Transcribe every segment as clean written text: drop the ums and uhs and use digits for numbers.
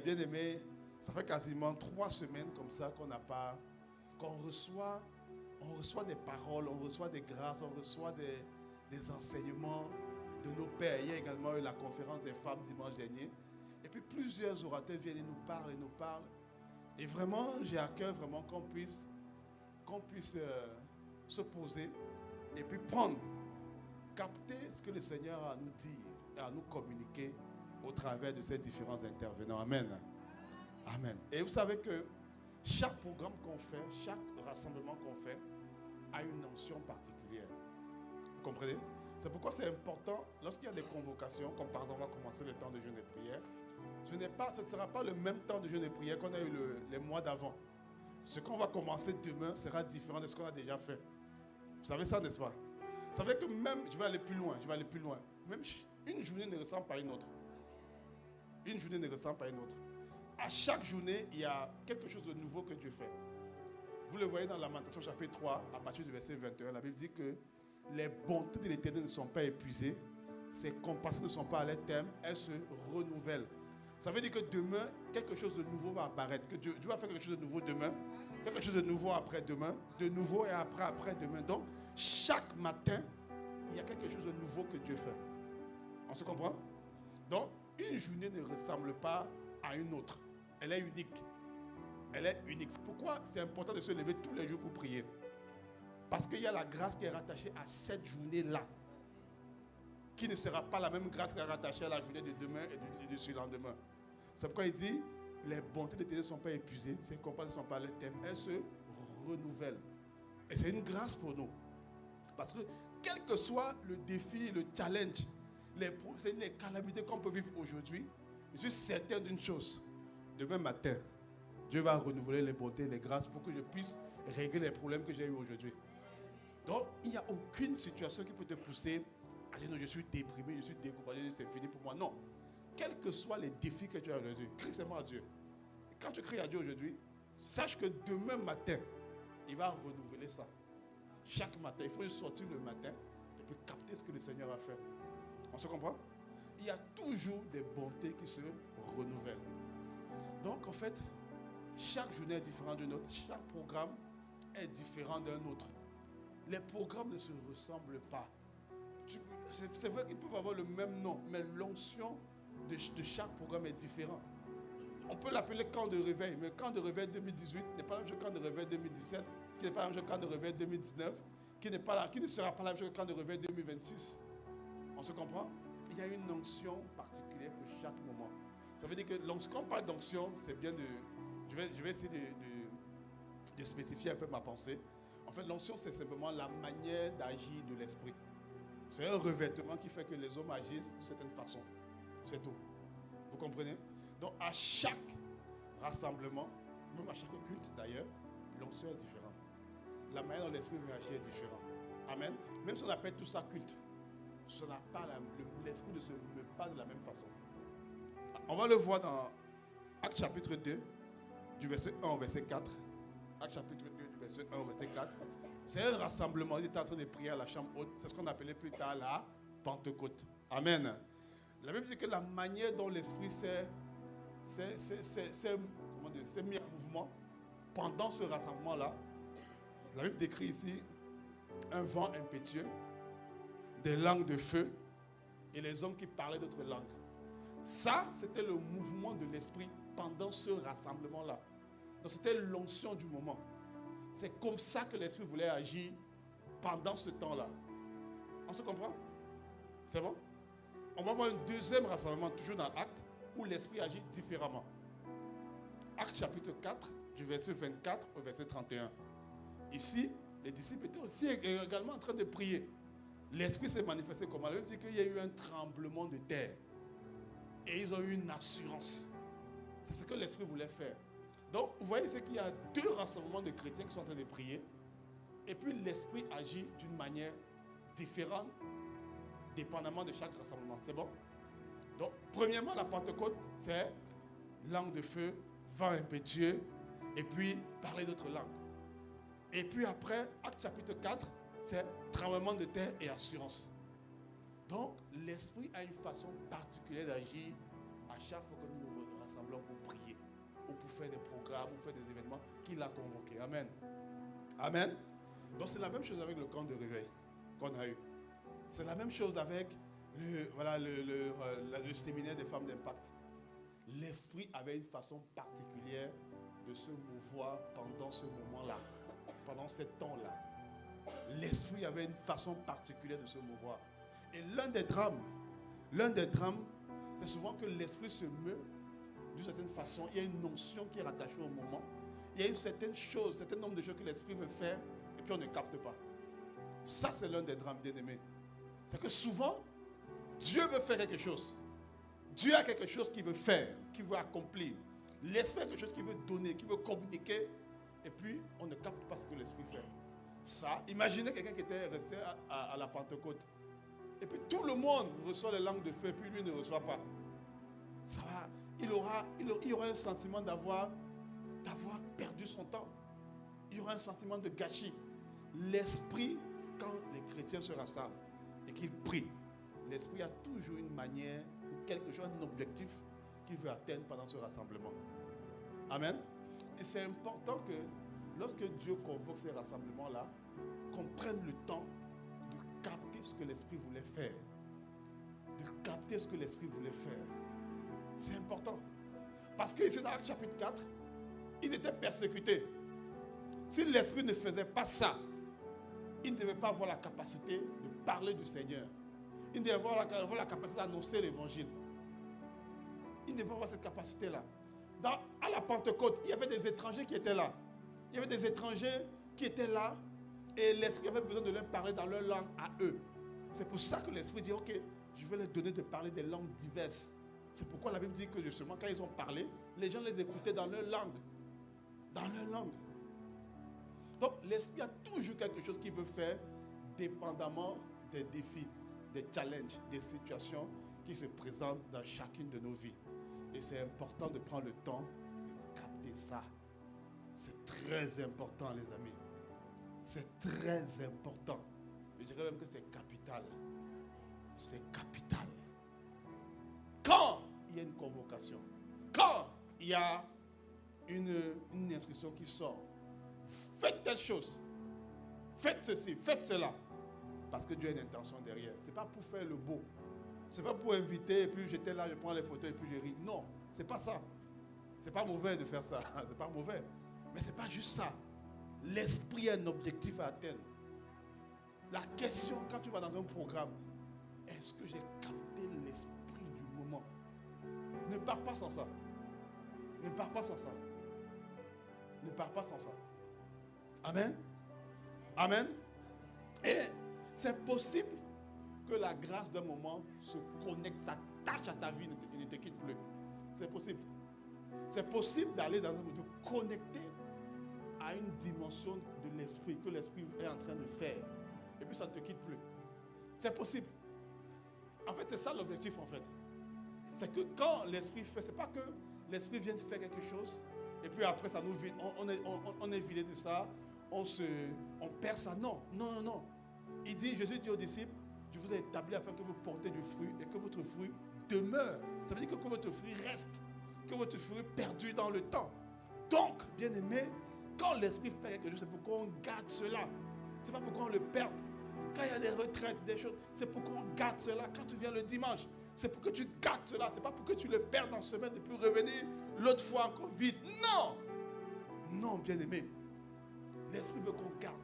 Bien aimé, ça fait quasiment 3 semaines comme ça qu'on reçoit des paroles, on reçoit des grâces, on reçoit des enseignements de nos pères. Il y a également eu la conférence des femmes dimanche dernier. Et puis plusieurs orateurs viennent et nous parlent et nous parlent. Et vraiment, j'ai à cœur vraiment qu'on puisse se poser et puis capter ce que le Seigneur a à nous dire et à nous communiquer au travers de ces différents intervenants. Amen. Amen. Et vous savez que chaque programme qu'on fait, chaque rassemblement qu'on fait, a une onction particulière. Vous comprenez? C'est pourquoi c'est important, lorsqu'il y a des convocations, comme par exemple on va commencer le temps de jeûne et prière, ce ne sera pas le même temps de jeûne et prière qu'on a eu les mois d'avant. Ce qu'on va commencer demain sera différent de ce qu'on a déjà fait. Vous savez ça, n'est-ce pas? Ça veut dire que même, je vais aller plus loin. Même une journée ne ressemble pas à une autre. Une journée ne ressemble pas à une autre. À chaque journée, il y a quelque chose de nouveau que Dieu fait. Vous le voyez dans Lamentation chapitre 3, à partir du verset 21, la Bible dit que les bontés de l'Éternel ne sont pas épuisées, ses compassions ne sont pas à leur terme, elles se renouvellent. Ça veut dire que demain, quelque chose de nouveau va apparaître. Que Dieu va faire quelque chose de nouveau demain, quelque chose de nouveau après-demain, de nouveau et après-demain. Donc, chaque matin, il y a quelque chose de nouveau que Dieu fait. On se comprend? Donc, une journée ne ressemble pas à une autre. Elle est unique. Elle est unique. Pourquoi c'est important de se lever tous les jours pour prier? Parce qu'il y a la grâce qui est rattachée à cette journée-là, qui ne sera pas la même grâce qui est rattachée à la journée de demain et de ce lendemain. C'est pourquoi il dit, les bontés de l'Éternel ne sont pas épuisées, ses compassions ne sont pas à leur terme, elles se renouvellent. Et c'est une grâce pour nous. Parce que quel que soit le défi, le challenge, les calamités qu'on peut vivre aujourd'hui, je suis certain d'une chose. Demain matin, Dieu va renouveler les bontés, les grâces pour que je puisse régler les problèmes que j'ai eu aujourd'hui. Donc, il n'y a aucune situation qui peut te pousser à dire non, je suis déprimé, je suis découragé, c'est fini pour moi. Non. Quels que soient les défis que tu as aujourd'hui, crie seulement à Dieu. Et quand tu cries à Dieu aujourd'hui, sache que demain matin, il va renouveler ça. Chaque matin, il faut sortir le matin et puis capter ce que le Seigneur a fait. On se comprend? Il y a toujours des bontés qui se renouvellent. Donc, en fait, chaque journée est différente d'une autre. Chaque programme est différent d'un autre. Les programmes ne se ressemblent pas. C'est vrai qu'ils peuvent avoir le même nom, mais l'onction de chaque programme est différente. On peut l'appeler camp de réveil, mais camp de réveil 2018 n'est pas la même chose que camp de réveil 2017, qui n'est pas la même chose que camp de réveil 2019, qui ne sera pas la même chose que camp de réveil 2026. On se comprend? Il y a une onction particulière pour chaque moment. Ça veut dire que quand on parle d'onction, c'est bien de... Je vais essayer de spécifier un peu ma pensée. En fait, l'onction, c'est simplement la manière d'agir de l'esprit. C'est un revêtement qui fait que les hommes agissent d'une certaine façon. C'est tout. Vous comprenez? Donc, à chaque rassemblement, même à chaque culte d'ailleurs, l'onction est différente. La manière dont l'esprit veut agir est différente. Amen. Même si on appelle tout ça culte, l'esprit ne se meut pas de la même façon. On va le voir dans Actes chapitre 2, du verset 1 au verset 4. Actes chapitre 2, du verset 1 au verset 4. C'est un rassemblement. Il était en train de prier à la chambre haute. C'est ce qu'on appelait plus tard la Pentecôte. Amen. La Bible dit que la manière dont l'esprit s'est mis en mouvement pendant ce rassemblement-là, la Bible décrit ici un vent impétueux, des langues de feu et les hommes qui parlaient d'autres langues. Ça, c'était le mouvement de l'esprit pendant ce rassemblement-là. Donc, c'était l'onction du moment. C'est comme ça que l'esprit voulait agir pendant ce temps-là. On se comprend? C'est bon? On va voir un deuxième rassemblement, toujours dans Actes, où l'esprit agit différemment. Actes chapitre 4, du verset 24 au verset 31. Ici, les disciples étaient aussi également en train de prier. L'esprit s'est manifesté comme elle dit qu'il y a eu un tremblement de terre. Et ils ont eu une assurance. C'est ce que l'esprit voulait faire. Donc, vous voyez, c'est qu'il y a deux rassemblements de chrétiens qui sont en train de prier. Et puis, l'esprit agit d'une manière différente, dépendamment de chaque rassemblement. C'est bon? Donc, premièrement, la Pentecôte, c'est langue de feu, vent impétueux, et puis parler d'autres langues. Et puis après, Acte chapitre 4, c'est tremblement de terre et assurance. Donc, l'esprit a une façon particulière d'agir à chaque fois que nous nous rassemblons. rassemblement pour prier, ou pour faire des programmes, ou faire des événements qu'il a convoqués. Amen. Amen. Donc c'est la même chose avec le camp de réveil qu'on a eu. C'est la même chose avec le séminaire des femmes d'impact. L'esprit avait une façon particulière de se mouvoir pendant ce moment-là, pendant ce temps-là. L'esprit avait une façon particulière de se mouvoir. Et l'un des drames, c'est souvent que l'esprit se meut d'une certaine façon. Il y a une notion qui est rattachée au moment. Il y a une certaine chose, un certain nombre de choses que l'esprit veut faire et puis on ne capte pas. Ça, c'est l'un des drames, bien-aimés. C'est que souvent, Dieu veut faire quelque chose. Dieu a quelque chose qu'il veut faire, qu'il veut accomplir. L'esprit a quelque chose qu'il veut donner, qu'il veut communiquer. Et puis, on ne capte pas ce que l'esprit fait. Ça, imaginez quelqu'un qui était resté à la Pentecôte. Et puis, tout le monde reçoit les langues de feu, et puis lui ne reçoit pas. Ça va, il aura un sentiment d'avoir perdu son temps. Il y aura un sentiment de gâchis. L'esprit, quand les chrétiens se rassemblent et qu'ils prient, l'esprit a toujours une manière, quelque chose, un objectif qu'il veut atteindre pendant ce rassemblement. Amen. Et c'est important que lorsque Dieu convoque ces rassemblements-là, qu'on prenne le temps de capter ce que l'esprit voulait faire. De capter ce que l'esprit voulait faire. C'est important. Parce que ici dans Actes chapitre 4, ils étaient persécutés. Si l'esprit ne faisait pas ça, ils ne devaient pas avoir la capacité de parler du Seigneur. Ils devaient avoir la capacité d'annoncer l'évangile. Ils ne devaient pas avoir cette capacité-là. À la Pentecôte, il y avait des étrangers qui étaient là. Il y avait des étrangers qui étaient là et l'esprit avait besoin de leur parler dans leur langue à eux. C'est pour ça que l'esprit dit, ok, je vais leur donner de parler des langues diverses. C'est pourquoi la Bible dit que justement, quand ils ont parlé, les gens les écoutaient dans leur langue. Dans leur langue. Donc, l'esprit a toujours quelque chose qu'il veut faire, dépendamment des défis, des challenges, des situations qui se présentent dans chacune de nos vies. Et c'est important de prendre le temps de capter ça. C'est très important, les amis. C'est très important. Je dirais même que c'est capital. C'est capital. Quand il y a une convocation, quand il y a une instruction qui sort, faites telle chose, faites ceci, faites cela, parce que Dieu a une intention derrière. Ce n'est pas pour faire le beau, ce n'est pas pour inviter et puis j'étais là, je prends les photos et puis je ris. Non, ce n'est pas ça. Ce n'est pas mauvais de faire ça, c'est pas mauvais. Mais ce n'est pas juste ça. L'esprit a un objectif à atteindre. La question, quand tu vas dans un programme, est-ce que j'ai capté l'esprit du moment? Ne pars pas sans ça. Ne pars pas sans ça. Ne pars pas sans ça. Amen. Amen. Et c'est possible que la grâce d'un moment se connecte, s'attache à ta vie et ne te quitte plus. C'est possible. C'est possible d'aller dans un moment, de connecter à une dimension de l'esprit que l'esprit est en train de faire. Et puis ça ne te quitte plus. C'est possible. En fait, c'est ça l'objectif en fait. C'est que quand l'esprit fait, c'est pas que l'esprit vient faire quelque chose et puis après ça nous vide, on est vidé de ça, on perd ça. Non, non, non, non. Il dit, Jésus dit aux disciples, je vous ai établi afin que vous portez du fruit et que votre fruit demeure. Ça veut dire que votre fruit reste, que votre fruit perdure dans le temps. Donc, bien aimé, quand l'esprit fait quelque chose, c'est pourquoi on garde cela. C'est pas pourquoi on le perd. Quand il y a des retraites, des choses, c'est pourquoi on garde cela. Quand tu viens le dimanche, c'est pour que tu gardes cela. C'est pas pour que tu le perds en semaine et puis revenir l'autre fois encore vide. Non! Non, bien aimé. L'esprit veut qu'on garde.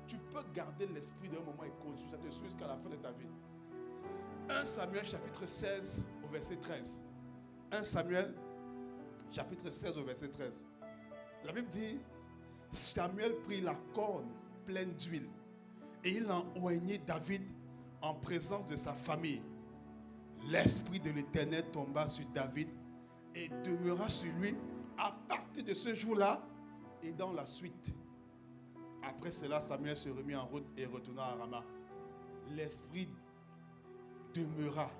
Tu peux garder l'esprit d'un moment et cause. Ça te suit jusqu'à la fin de ta vie. 1 Samuel chapitre 16 au verset 13. 1 Samuel chapitre 16 au verset 13. La Bible dit, Samuel prit la corne pleine d'huile et il en oignit David en présence de sa famille. L'esprit de l'Éternel tomba sur David et demeura sur lui à partir de ce jour-là et dans la suite. Après cela, Samuel se remit en route et retourna à Rama. L'esprit demeura.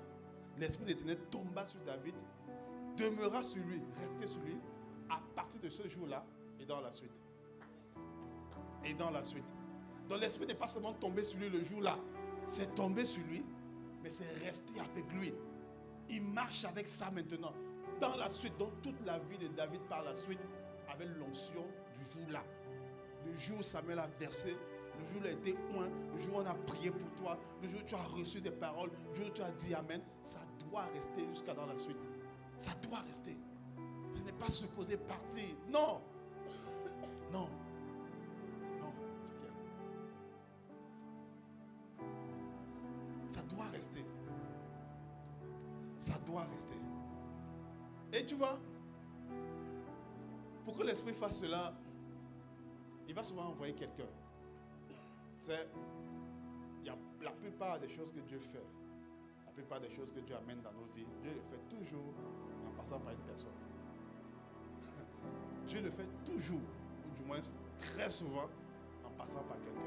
L'esprit de l'Éternel tomba sur David, demeura sur lui, restait sur lui à partir de ce jour-là et dans la suite. Et dans la suite. Donc l'esprit n'est pas seulement tombé sur lui le jour-là, c'est tombé sur lui, mais c'est resté avec lui. Il marche avec ça maintenant. dans la suite, donc toute la vie de David par la suite, avait l'onction du jour-là. Le jour où Samuel a versé, le jour où il a été oint, le jour où on a prié pour toi, le jour où tu as reçu des paroles, le jour où tu as dit Amen, ça doit rester jusqu'à dans la suite. Ça doit rester. Ce n'est pas supposé partir. Non. Non. Non. Ça doit rester. Ça doit rester. Et tu vois, pour que l'Esprit fasse cela, il va souvent envoyer quelqu'un. C'est, il y a la plupart des choses que Dieu fait, la plupart des choses que Dieu amène dans nos vies, Dieu le fait toujours en passant par une personne. Dieu le fait toujours, ou du moins très souvent, en passant par quelqu'un.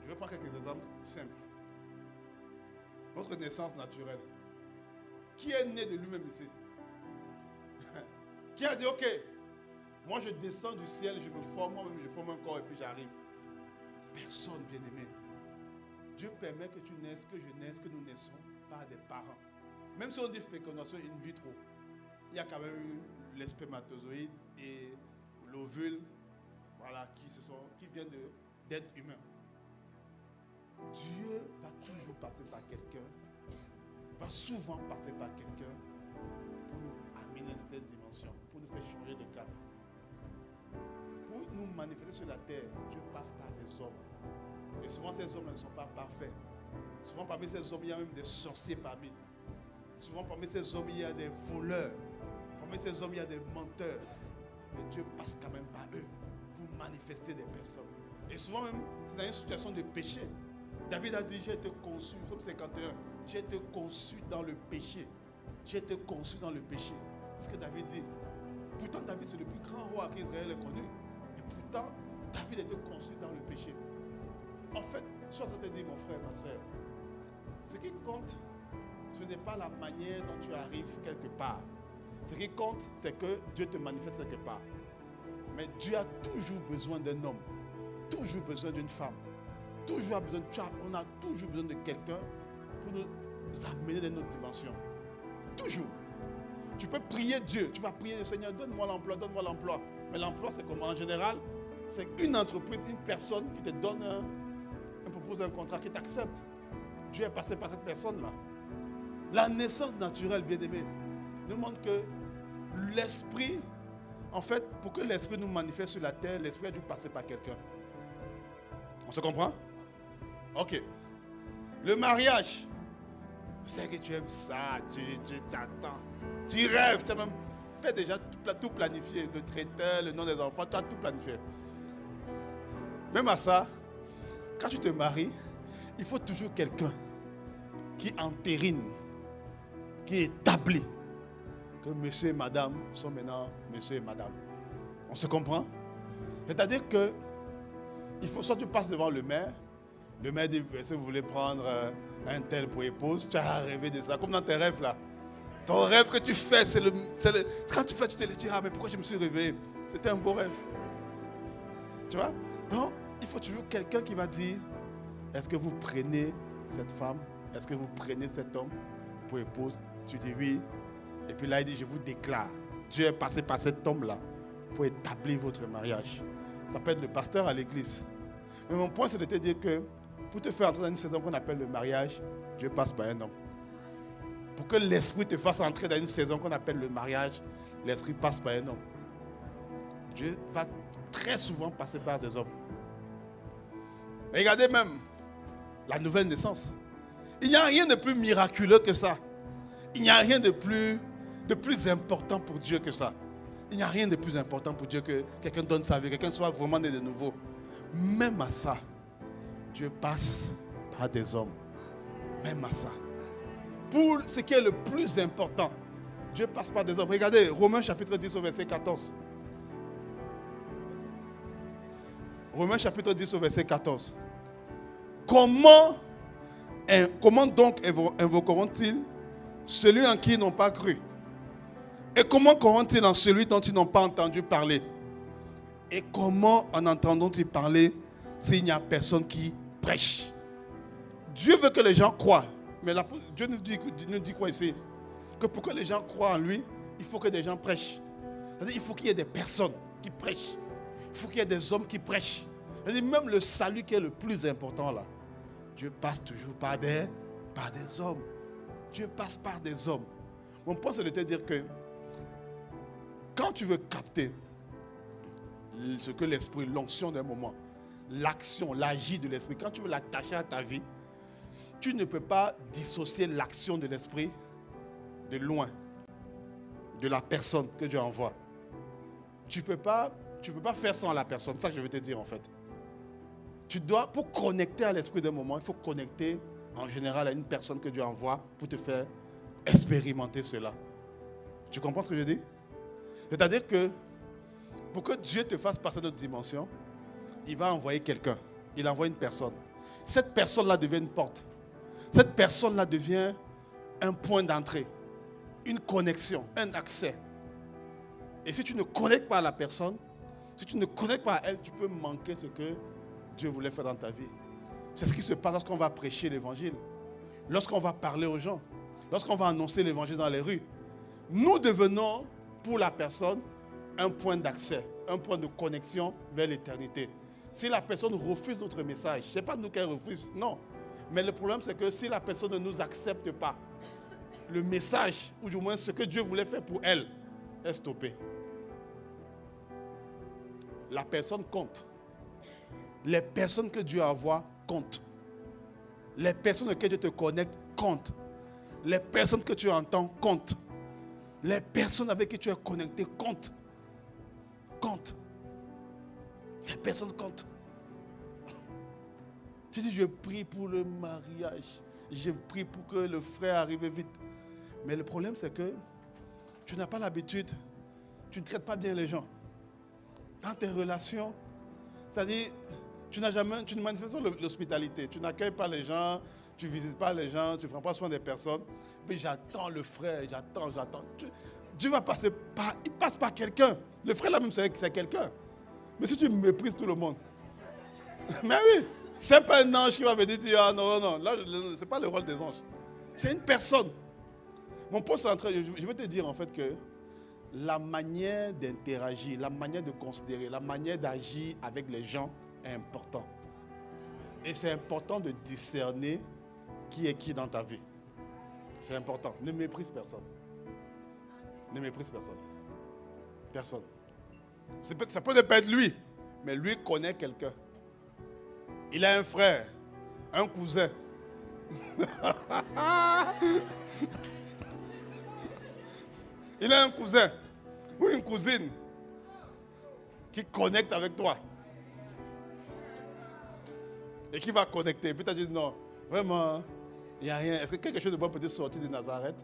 Je vais prendre quelques exemples simples. Notre naissance naturelle. Qui est né de lui-même ici? Qui a dit, ok, moi je descends du ciel, je me forme, moi-même je forme un corps et puis j'arrive. Personne, bien aimé. Dieu permet que tu naisses, que je naisse, que nous naissons par des parents. Même si on dit fécondation in vitro, il y a quand même eu les spermatozoïdes et l'ovule, voilà, qui viennent d'être humains. Dieu va toujours passer par quelqu'un, va souvent passer par quelqu'un pour nous amener à cette dimension, pour nous faire changer de cap. Pour nous manifester sur la terre, Dieu passe par des hommes. Et souvent ces hommes ne sont pas parfaits. Souvent parmi ces hommes, il y a même des sorciers parmi. Souvent parmi ces hommes, il y a des voleurs. Parmi ces hommes, il y a des menteurs. Mais Dieu passe quand même par eux pour manifester des personnes. Et souvent même, c'est dans une situation de péché. David a dit, j'ai été conçu, Psaume 51, j'ai été conçu dans le péché. J'ai été conçu dans le péché. C'est ce que David dit. Pourtant, David, c'est le plus grand roi qu'Israël ait connu. Et pourtant, David était conçu dans le péché. En fait, je suis en train de te dire, mon frère, ma soeur, ce qui compte, ce n'est pas la manière dont tu arrives quelque part. Ce qui compte, c'est que Dieu te manifeste quelque part. Mais Dieu a toujours besoin d'un homme, toujours besoin d'une femme. Toujours besoin, on a toujours besoin de quelqu'un pour nous amener dans notre dimension. Toujours. Tu peux prier Dieu. Tu vas prier le Seigneur, donne-moi l'emploi, donne-moi l'emploi. Mais l'emploi, c'est comment? En général, c'est une entreprise, une personne qui te donne propose un contrat, qui t'accepte. Dieu est passé par cette personne-là. La naissance naturelle, bien-aimé, nous montre que l'esprit, en fait, pour que l'esprit nous manifeste sur la terre, l'esprit a dû passer par quelqu'un. On se comprend? Ok. Le mariage. Je sais que tu aimes ça, tu t'attends. Tu rêves, tu as même fait déjà tout planifié. Le traiteur, le nom des enfants, tu as tout planifié. Même à ça, quand tu te maries, il faut toujours quelqu'un qui entérine, qui établit que monsieur et madame sont maintenant monsieur et madame. On se comprend? C'est-à-dire que il faut soit tu passes devant le maire dit, si vous voulez prendre un tel pour épouse, tu as rêvé de ça, comme dans tes rêves là. Ton rêve que tu fais, quand tu fais, tu te dis, ah mais pourquoi je me suis réveillé? C'était un beau rêve. Tu vois? Donc, il faut toujours quelqu'un qui va dire, est-ce que vous prenez cette femme? Est-ce que vous prenez cet homme pour épouse? Tu dis oui. Et puis là, il dit, je vous déclare, Dieu est passé par cet homme-là pour établir votre mariage. Ça peut être le pasteur à l'église. Mais mon point, c'est de te dire que pour te faire entrer dans une saison qu'on appelle le mariage, Dieu passe par un homme. Pour que l'esprit te fasse entrer dans une saison qu'on appelle le mariage, l'esprit passe par un homme. Dieu va très souvent passer par des hommes. Mais regardez même la nouvelle naissance. Il n'y a rien de plus miraculeux que ça. Il n'y a rien de plus important pour Dieu que ça. Il n'y a rien de plus important pour Dieu que quelqu'un donne sa vie, quelqu'un soit vraiment né de nouveau. Même à ça, Dieu passe par des hommes. Même à ça. Pour ce qui est le plus important, Dieu passe par des hommes. Regardez, Romains chapitre 10 au verset 14. Romains chapitre 10 au verset 14. Comment donc invoqueront-ils celui en qui ils n'ont pas cru? Et comment croiront-ils en celui dont ils n'ont pas entendu parler? Et comment en entendront-ils parler s'il n'y a personne qui prêche? Dieu veut que les gens croient. Mais Dieu nous dit quoi ici? que pour que les gens croient en lui, il faut que des gens prêchent. C'est-à-dire il faut qu'il y ait des personnes qui prêchent. Il faut qu'il y ait des hommes qui prêchent. C'est-à-dire même le salut qui est le plus important là, Dieu passe toujours par des hommes. Dieu passe par des hommes. Mon point, c'est de te dire que quand tu veux capter ce que l'esprit, l'onction d'un moment, l'action, l'agir de l'esprit, quand tu veux l'attacher à ta vie, tu ne peux pas dissocier l'action de l'esprit de loin, de la personne que Dieu envoie. Tu ne peux pas faire sans la personne. C'est ça que je veux te dire en fait. Tu dois, pour connecter à l'esprit d'un moment, il faut connecter en général à une personne que Dieu envoie pour te faire expérimenter cela. Tu comprends ce que je dis? C'est-à-dire que pour que Dieu te fasse passer d'autres dimensions, il va envoyer quelqu'un. Il envoie une personne. Cette personne-là devient une porte. Cette personne-là devient un point d'entrée, une connexion, un accès. Et si tu ne connectes pas à la personne, si tu ne connectes pas à elle, tu peux manquer ce que Dieu voulait faire dans ta vie. C'est ce qui se passe lorsqu'on va prêcher l'évangile, lorsqu'on va parler aux gens, lorsqu'on va annoncer l'évangile dans les rues. Nous devenons, pour la personne, un point d'accès, un point de connexion vers l'éternité. Si la personne refuse notre message, ce n'est pas nous qu'elle refuse, non. Mais le problème, c'est que si la personne ne nous accepte pas, le message, ou du moins ce que Dieu voulait faire pour elle, est stoppé. La personne compte. Les personnes que Dieu envoie comptent. Les personnes auxquelles Dieu te connecte comptent. Les personnes que tu entends comptent. Les personnes avec qui tu es connecté comptent. Comptent. Les personnes comptent. Tu dis, je prie pour le mariage. Je prie pour que le frère arrive vite. Mais le problème, c'est que tu n'as pas l'habitude. Tu ne traites pas bien les gens. Dans tes relations, c'est-à-dire, tu ne manifestes pas l'hospitalité. Tu n'accueilles pas les gens, tu ne visites pas les gens, tu ne prends pas soin des personnes. Mais j'attends le frère, j'attends. Dieu va passer par, il passe par quelqu'un. Le frère là même, c'est quelqu'un. Mais si tu méprises tout le monde, mais oui, c'est pas un ange qui va venir dire, ah non, là, ce n'est pas le rôle des anges. C'est une personne. Mon poste est en train, je veux te dire en fait que la manière d'interagir, la manière de considérer, la manière d'agir avec les gens est important. Et c'est important de discerner qui est qui dans ta vie. C'est important. Ne méprise personne. Ne méprise personne. Personne. Ça peut ne pas être lui, mais lui connaît quelqu'un. Il a un frère, un cousin. Il a un cousin ou une cousine qui connecte avec toi. Et qui va connecter. Puis tu as dit non, vraiment, il n'y a rien. Est-ce que quelque chose de bon peut sortir de Nazareth?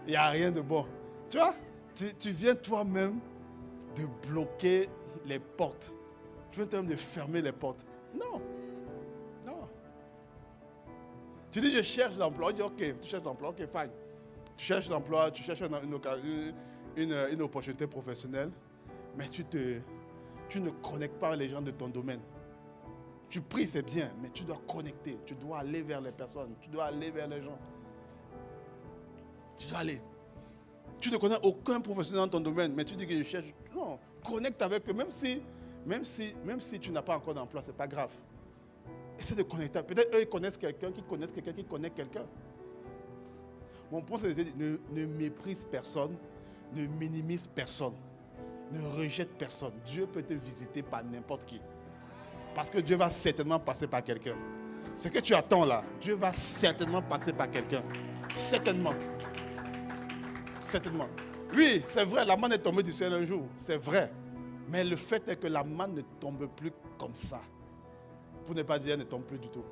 Il n'y a rien de bon. Tu vois, tu viens toi-même de bloquer les portes. Tu viens toi-même de fermer les portes. Non. Non. Tu dis je cherche l'emploi. On dit ok, tu cherches l'emploi, ok, fine. Tu cherches l'emploi, tu cherches une opportunité professionnelle, mais tu ne connectes pas les gens de ton domaine. Tu pries, c'est bien, mais tu dois connecter. Tu dois aller vers les personnes. Tu dois aller vers les gens. Tu dois aller. Tu ne connais aucun professionnel dans ton domaine, mais tu dis que je cherche. Non, connecte avec eux. Même si tu n'as pas encore d'emploi, ce n'est pas grave. Essaie de connecter. Peut-être eux, ils connaissent quelqu'un qui connaît quelqu'un. Mon point, c'est de dire, ne méprise personne, ne minimise personne, ne rejette personne. Dieu peut te visiter par n'importe qui. Parce que Dieu va certainement passer par quelqu'un. Ce que tu attends là, Dieu va certainement passer par quelqu'un. Certainement. Certainement. Oui, c'est vrai, la manne est tombée du ciel un jour. C'est vrai. Mais le fait est que la manne ne tombe plus comme ça. Pour ne pas dire, elle ne tombe plus du tout.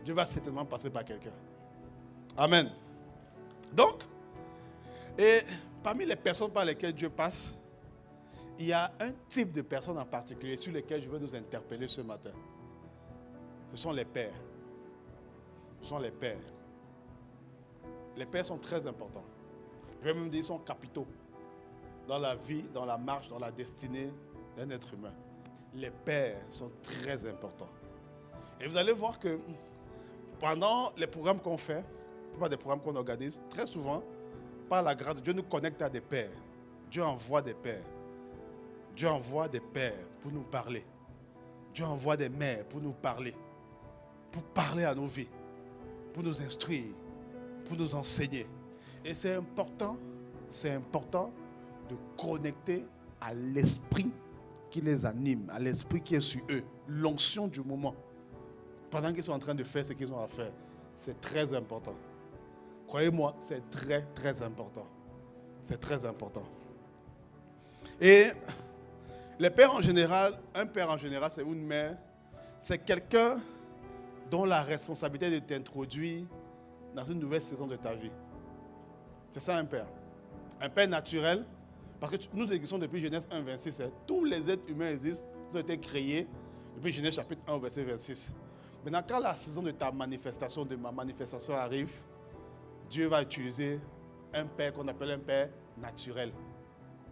Dieu va certainement passer par quelqu'un. Amen. Donc, et parmi les personnes par lesquelles Dieu passe, il y a un type de personnes en particulier sur lesquelles je veux nous interpeller ce matin. Ce sont les pères. Ce sont les pères. Les pères sont très importants. Je vais même dire qu'ils sont capitaux dans la vie, dans la marche, dans la destinée d'un être humain. Les pères sont très importants. Et vous allez voir que pendant les programmes qu'on fait, pas des programmes qu'on organise, très souvent, par la grâce de Dieu, nous connecte à des pères. Dieu envoie des pères. Dieu envoie des pères pour nous parler. Dieu envoie des mères pour nous parler. Pour parler à nos vies. Pour nous instruire. Pour nous enseigner. Et c'est important de connecter à l'esprit qui les anime, à l'esprit qui est sur eux. L'onction du moment. Pendant qu'ils sont en train de faire ce qu'ils ont à faire. C'est très important. Croyez-moi, c'est très, très important. C'est très important. Et les pères en général, un père en général, c'est une mère. C'est quelqu'un dont la responsabilité est de t'introduire dans une nouvelle saison de ta vie. C'est ça un père. Un père naturel, parce que nous existons depuis Genèse 1, 26. Tous les êtres humains existent, ils ont été créés depuis Genèse chapitre 1, verset 26. Maintenant, quand la saison de ta manifestation, de ma manifestation arrive, Dieu va utiliser un père qu'on appelle un père naturel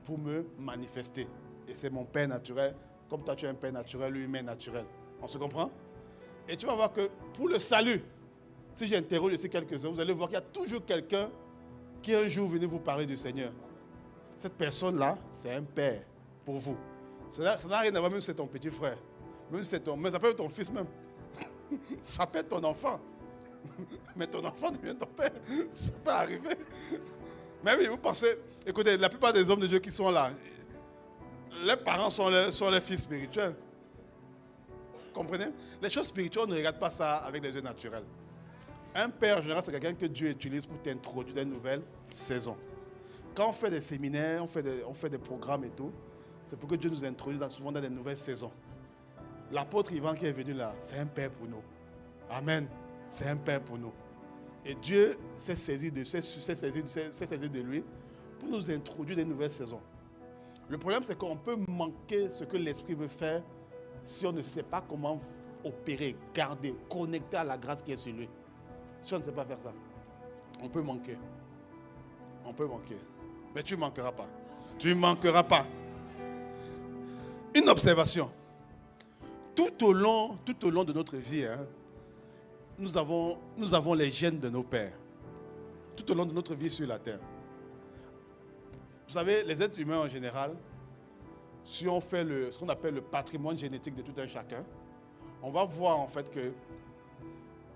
pour me manifester. Et c'est mon père naturel. Comme toi, tu es un père naturel, lui, humain naturel. On se comprend? Et tu vas voir que pour le salut, si j'interroge ici quelques-uns, vous allez voir qu'il y a toujours quelqu'un qui un jour venu vous parler du Seigneur. Cette personne-là, c'est un père pour vous. Ça n'a rien à voir, même si c'est ton petit frère. Même si c'est ton, mais ça peut être ton fils même. Ça peut être ton enfant. Mais ton enfant devient ton père. Ça peut arriver. Mais oui, vous pensez, écoutez, la plupart des hommes de Dieu qui sont là, les parents sont les fils spirituels. Comprenez? Les choses spirituelles, on ne regarde pas ça avec des yeux naturels. Un père, en général, c'est quelqu'un que Dieu utilise pour t'introduire dans une nouvelle saison. Quand on fait des séminaires, on fait des programmes et tout, c'est pour que Dieu nous introduise souvent dans des nouvelles saisons. L'apôtre Ivan qui est venu là, c'est un père pour nous. Amen. C'est un père pour nous. Et Dieu s'est saisi de lui pour nous introduire des nouvelles saisons. Le problème, c'est qu'on peut manquer ce que l'Esprit veut faire si on ne sait pas comment opérer, garder, connecter à la grâce qui est sur lui. Si on ne sait pas faire ça, on peut manquer. On peut manquer. Mais tu ne manqueras pas. Tu ne manqueras pas. Une observation. Tout au long de notre vie, nous avons les gènes de nos pères. Tout au long de notre vie sur la terre. Vous savez, les êtres humains en général, si on fait ce qu'on appelle le patrimoine génétique de tout un chacun, on va voir en fait que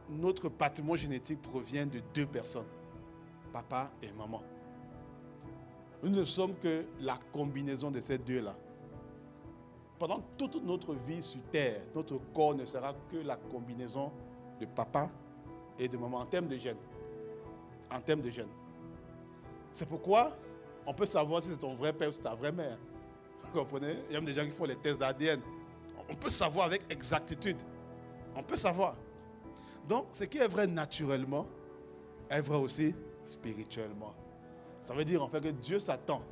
notre patrimoine génétique provient de deux personnes, papa et maman. Nous ne sommes que la combinaison de ces deux-là. Pendant toute notre vie sur terre, notre corps ne sera que la combinaison de papa et de maman en termes de gènes. En termes de gènes. C'est pourquoi on peut savoir si c'est ton vrai père ou c'est ta vraie mère. Vous comprenez? Il y a même des gens qui font les tests d'ADN. On peut savoir avec exactitude. On peut savoir. Donc, ce qui est vrai naturellement est vrai aussi spirituellement. Ça veut dire en fait que Dieu s'attend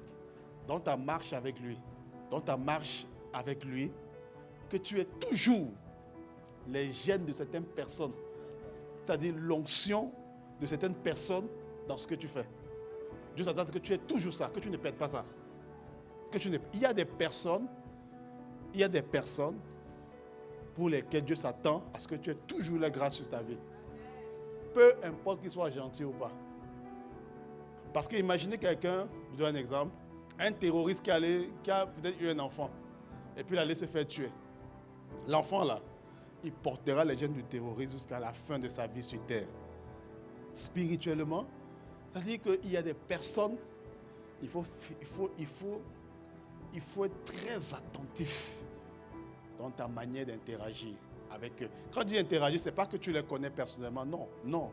dans ta marche avec lui, que tu aies toujours les gènes de certaines personnes, c'est-à-dire l'onction de certaines personnes dans ce que tu fais. Dieu s'attend à ce que tu aies toujours ça, que tu ne perdes pas ça. Il y a des personnes pour lesquelles Dieu s'attend à ce que tu aies toujours la grâce sur ta vie. Peu importe qu'il soit gentil ou pas. Parce que imaginez quelqu'un, je donne un exemple, un terroriste qui a peut-être eu un enfant, et puis il allait se faire tuer. L'enfant là, il portera les gènes du terrorisme jusqu'à la fin de sa vie sur terre. Spirituellement, c'est-à-dire qu'il y a des personnes, il faut être très attentif dans ta manière d'interagir avec eux. Quand je dis interagir, ce n'est pas que tu les connais personnellement, non.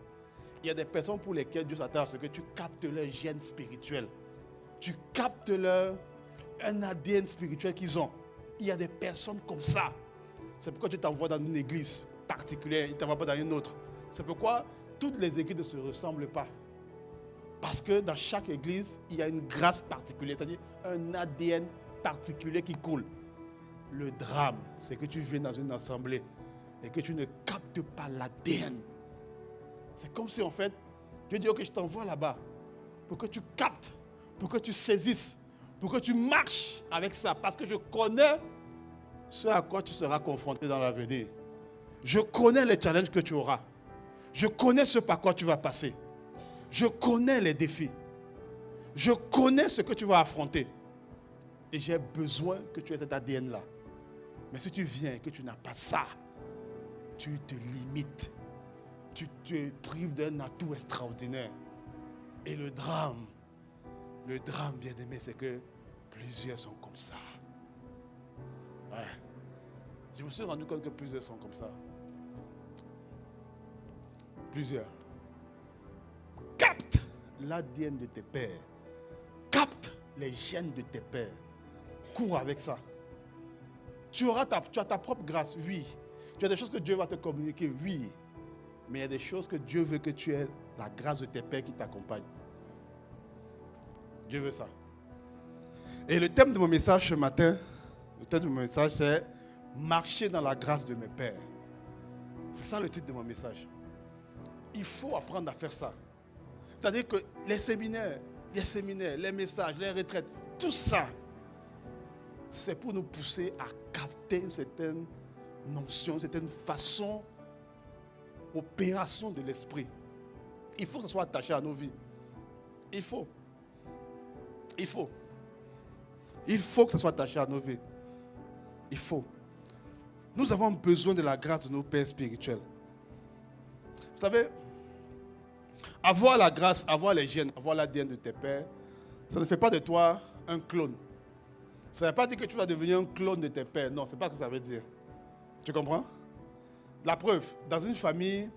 Il y a des personnes pour lesquelles Dieu s'attend à ce que tu captes leur gène spirituel. Tu captes un ADN spirituel qu'ils ont. Il y a des personnes comme ça. C'est pourquoi tu t'envoies dans une église particulière, il ne t'envoie pas dans une autre. C'est pourquoi toutes les églises ne se ressemblent pas. Parce que dans chaque église, il y a une grâce particulière, c'est-à-dire un ADN particulier qui coule. Le drame, c'est que tu viens dans une assemblée et que tu ne captes pas l'ADN. C'est comme si en fait, Dieu dit, ok, je t'envoie là-bas pour que tu captes, pour que tu saisisses, pour que tu marches avec ça. Parce que je connais ce à quoi tu seras confronté dans l'avenir. Je connais les challenges que tu auras. Je connais ce par quoi tu vas passer. Je connais les défis. Je connais ce que tu vas affronter. Et j'ai besoin que tu aies cet ADN-là. Mais si tu viens et que tu n'as pas ça, tu te limites. Tu te prives d'un atout extraordinaire. Et le drame, bien aimé, c'est que plusieurs sont comme ça. Ouais. Je me suis rendu compte que plusieurs sont comme ça. Plusieurs. Capte l'ADN de tes pères. Capte les gènes de tes pères. Cours avec ça. Tu as ta propre grâce, oui. Tu as des choses que Dieu va te communiquer, oui. Mais il y a des choses que Dieu veut que tu aies la grâce de tes pères qui t'accompagnent. Dieu veut ça. Et le thème de mon message ce matin, c'est marcher dans la grâce de mes pères. C'est ça le titre de mon message. Il faut apprendre à faire ça. C'est-à-dire que les séminaires, les messages, les retraites, tout ça, c'est pour nous pousser à capter une certaine notion, une certaine façon, opération de l'esprit. Il faut que ça soit attaché à nos vies. Il faut que ça soit attaché à nos vies. Il faut. Nous avons besoin de la grâce de nos pères spirituels. Vous savez, avoir la grâce, avoir les gènes, avoir l'ADN de tes pères, ça ne fait pas de toi un clone. Ça ne veut pas dire que tu vas devenir un clone de tes pères. Non, ce n'est pas ce que ça veut dire. Tu comprends? La preuve, dans une famille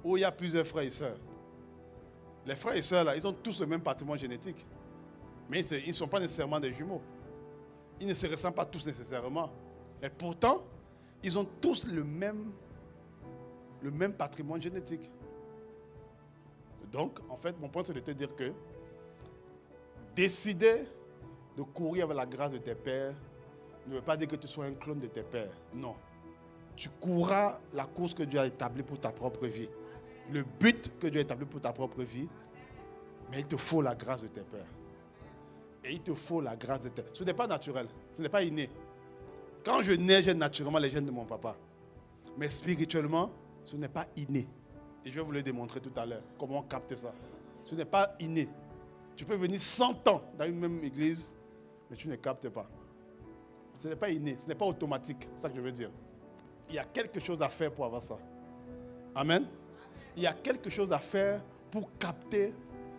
où il y a plusieurs frères et sœurs, les frères et sœurs, là, ils ont tous le même patrimoine génétique. Mais ils ne sont pas nécessairement des jumeaux. Ils ne se ressemblent pas tous nécessairement. Et pourtant, ils ont tous le même patrimoine génétique. Donc, en fait, mon point, c'est de te dire que décider de courir avec la grâce de tes pères ne veut pas dire que tu sois un clone de tes pères. Non. Tu courras la course que Dieu a établie pour ta propre vie. Le but que Dieu a établi pour ta propre vie. Mais il te faut la grâce de tes pères. Et il te faut la grâce de tes pères. Ce n'est pas naturel. Ce n'est pas inné. Quand je nais, j'ai naturellement les gènes de mon papa. Mais spirituellement, ce n'est pas inné. Et je vais vous le démontrer tout à l'heure. Comment capter ça. Ce n'est pas inné. Tu peux venir 100 ans dans une même église, mais tu ne captes pas. Ce n'est pas inné. Ce n'est pas automatique. C'est ça que je veux dire. Il y a quelque chose à faire pour avoir ça. Amen. Il y a quelque chose à faire pour capter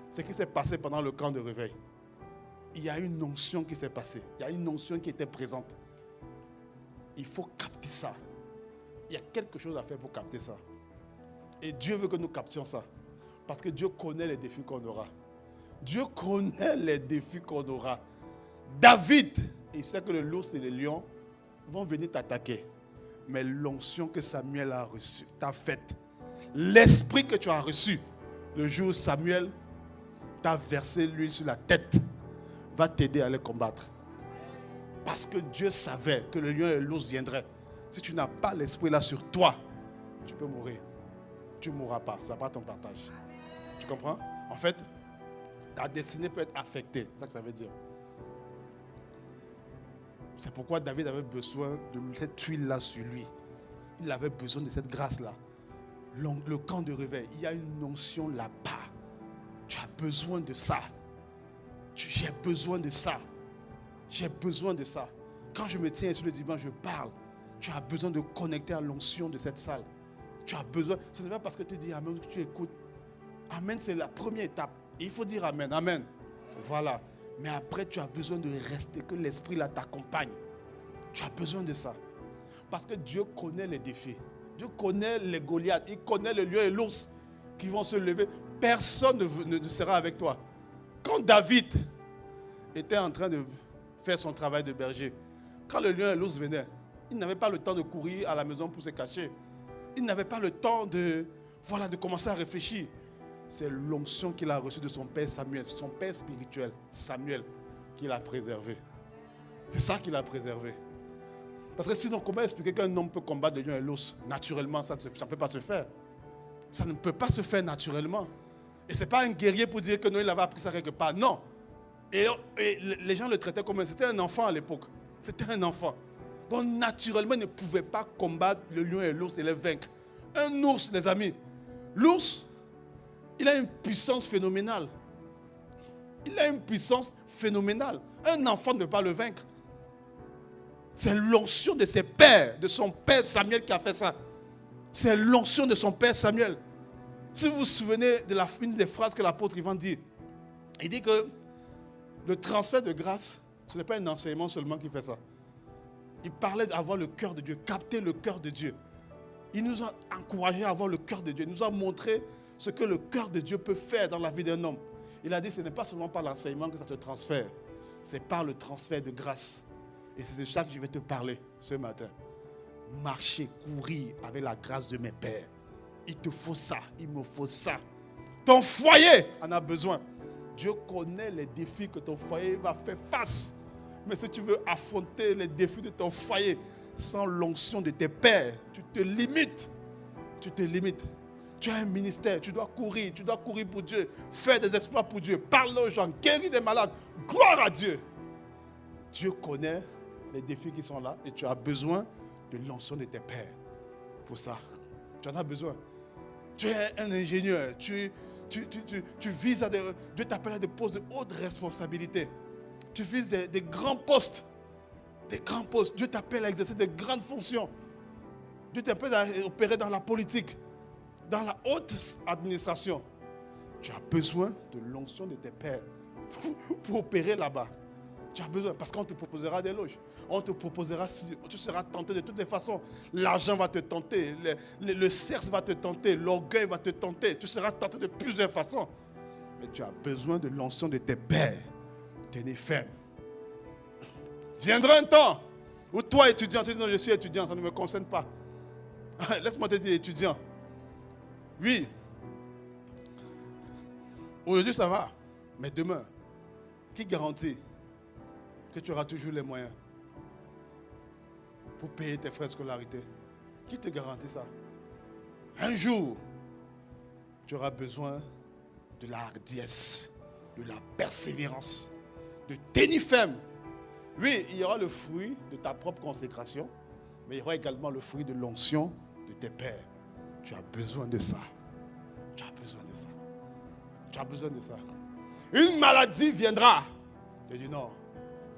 ce qui s'est passé pendant le camp de réveil. Il y a une onction qui s'est passée. Il y a une onction qui était présente. Il faut capter ça. Il y a quelque chose à faire pour capter ça. Et Dieu veut que nous captions ça. Parce que Dieu connaît les défis qu'on aura. Dieu connaît les défis qu'on aura. David, il sait que le loup et les lions vont venir t'attaquer. Mais l'onction que Samuel a reçue, t'a faite, l'esprit que tu as reçu, le jour où Samuel t'a versé l'huile sur la tête, va t'aider à les combattre. Parce que Dieu savait que le lion et l'ours viendraient. Si tu n'as pas l'esprit là sur toi, tu peux mourir. Tu ne mourras pas, ça va ton partage. Tu comprends? En fait, ta destinée peut être affectée. C'est ça que ça veut dire. C'est pourquoi David avait besoin de cette huile-là sur lui. Il avait besoin de cette grâce-là. Le camp de réveil, il y a une onction là-bas. Tu as besoin de ça. J'ai besoin de ça. J'ai besoin de ça. Quand je me tiens ici le dimanche, je parle. Tu as besoin de connecter à l'onction de cette salle. Tu as besoin. Ce n'est pas parce que tu dis Amen que tu écoutes. Amen, c'est la première étape. Et il faut dire Amen. Amen. Voilà. Mais après, tu as besoin de rester, que l'esprit là t'accompagne. Tu as besoin de ça. Parce que Dieu connaît les défis. Dieu connaît les Goliaths. Il connaît le lion et l'ours qui vont se lever. Personne ne sera avec toi. Quand David était en train de faire son travail de berger, quand le lion et l'ours venaient, il n'avait pas le temps de courir à la maison pour se cacher. Il n'avait pas le temps de commencer à réfléchir. C'est l'onction qu'il a reçue de son père Samuel, son père spirituel, Samuel, qu'il a préservé. C'est ça qu'il a préservé. Parce que sinon, comment expliquer qu'un homme peut combattre le lion et l'ours? Naturellement, ça ne peut pas se faire. Ça ne peut pas se faire naturellement. Et ce n'est pas un guerrier pour dire que non, il avait appris ça quelque part. Non. Et les gens le traitaient comme c'était un enfant à l'époque. C'était un enfant. Donc naturellement, il ne pouvait pas combattre le lion et l'ours et les vaincre. Un ours, les amis. L'ours, il a une puissance phénoménale. Il a une puissance phénoménale. Un enfant ne peut pas le vaincre. C'est l'onction de ses pères, de son père Samuel qui a fait ça. C'est l'onction de son père Samuel. Si vous vous souvenez de une des phrases que l'apôtre Ivan dit, il dit que le transfert de grâce, ce n'est pas un enseignement seulement qui fait ça. Il parlait d'avoir le cœur de Dieu, capter le cœur de Dieu. Il nous a encouragés à avoir le cœur de Dieu. Il nous a montré ce que le cœur de Dieu peut faire dans la vie d'un homme. Il a dit, ce n'est pas seulement par l'enseignement que ça te transfère, c'est par le transfert de grâce. Et c'est de ça que je vais te parler ce matin. Marcher, courir avec la grâce de mes pères. Il te faut ça, il me faut ça. Ton foyer en a besoin. Dieu connaît les défis que ton foyer va faire face. Mais si tu veux affronter les défis de ton foyer sans l'onction de tes pères, tu te limites. Tu te limites. Tu as un ministère, tu dois courir pour Dieu, faire des exploits pour Dieu, parler aux gens, guérir des malades. Gloire à Dieu. Dieu connaît les défis qui sont là et tu as besoin de l'onction de tes pères. Pour ça, tu en as besoin. Tu es un ingénieur, tu vises à Dieu t'appelle à des postes de haute responsabilité. Tu vises des grands postes. Des grands postes. Dieu t'appelle à exercer des grandes fonctions. Dieu t'appelle à opérer dans la politique, dans la haute administration. Tu as besoin de l'onction de tes pères pour opérer là-bas. Tu as besoin, parce qu'on te proposera des loges. On te proposera, tu seras tenté de toutes les façons. L'argent va te tenter, le sexe va te tenter, l'orgueil va te tenter. Tu seras tenté de plusieurs façons. Mais tu as besoin de l'onction de tes pères. Tenez ferme. Viendra un temps où toi, étudiant, tu dis non, je suis étudiant, ça ne me concerne pas. Laisse-moi te dire étudiant. Oui. Aujourd'hui, ça va. Mais demain, qui garantit que tu auras toujours les moyens pour payer tes frais de scolarité? Qui te garantit ça? Un jour, tu auras besoin de la hardiesse, de la persévérance, de tenir ferme. Oui, il y aura le fruit de ta propre consécration, mais il y aura également le fruit de l'onction de tes pères. Tu as besoin de ça. Tu as besoin de ça. Tu as besoin de ça. Une maladie viendra. Tu dis non,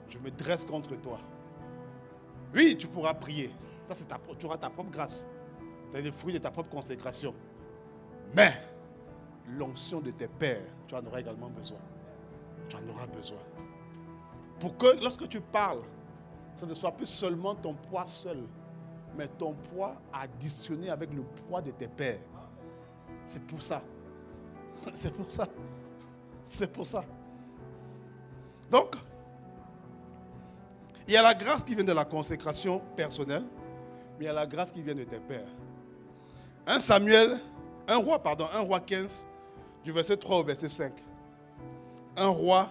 je me dresse contre toi. Oui, tu pourras prier. Ça, tu auras ta propre grâce. C'est le fruit de ta propre consécration. Mais l'onction de tes pères, tu en auras également besoin. Tu en auras besoin. Pour que lorsque tu parles, ça ne soit plus seulement ton poids seul, mais ton poids additionné avec le poids de tes pères. C'est pour ça. C'est pour ça. C'est pour ça. Donc, il y a la grâce qui vient de la consécration personnelle, mais il y a la grâce qui vient de tes pères. 1 roi 15, du verset 3 au verset 5. 1 roi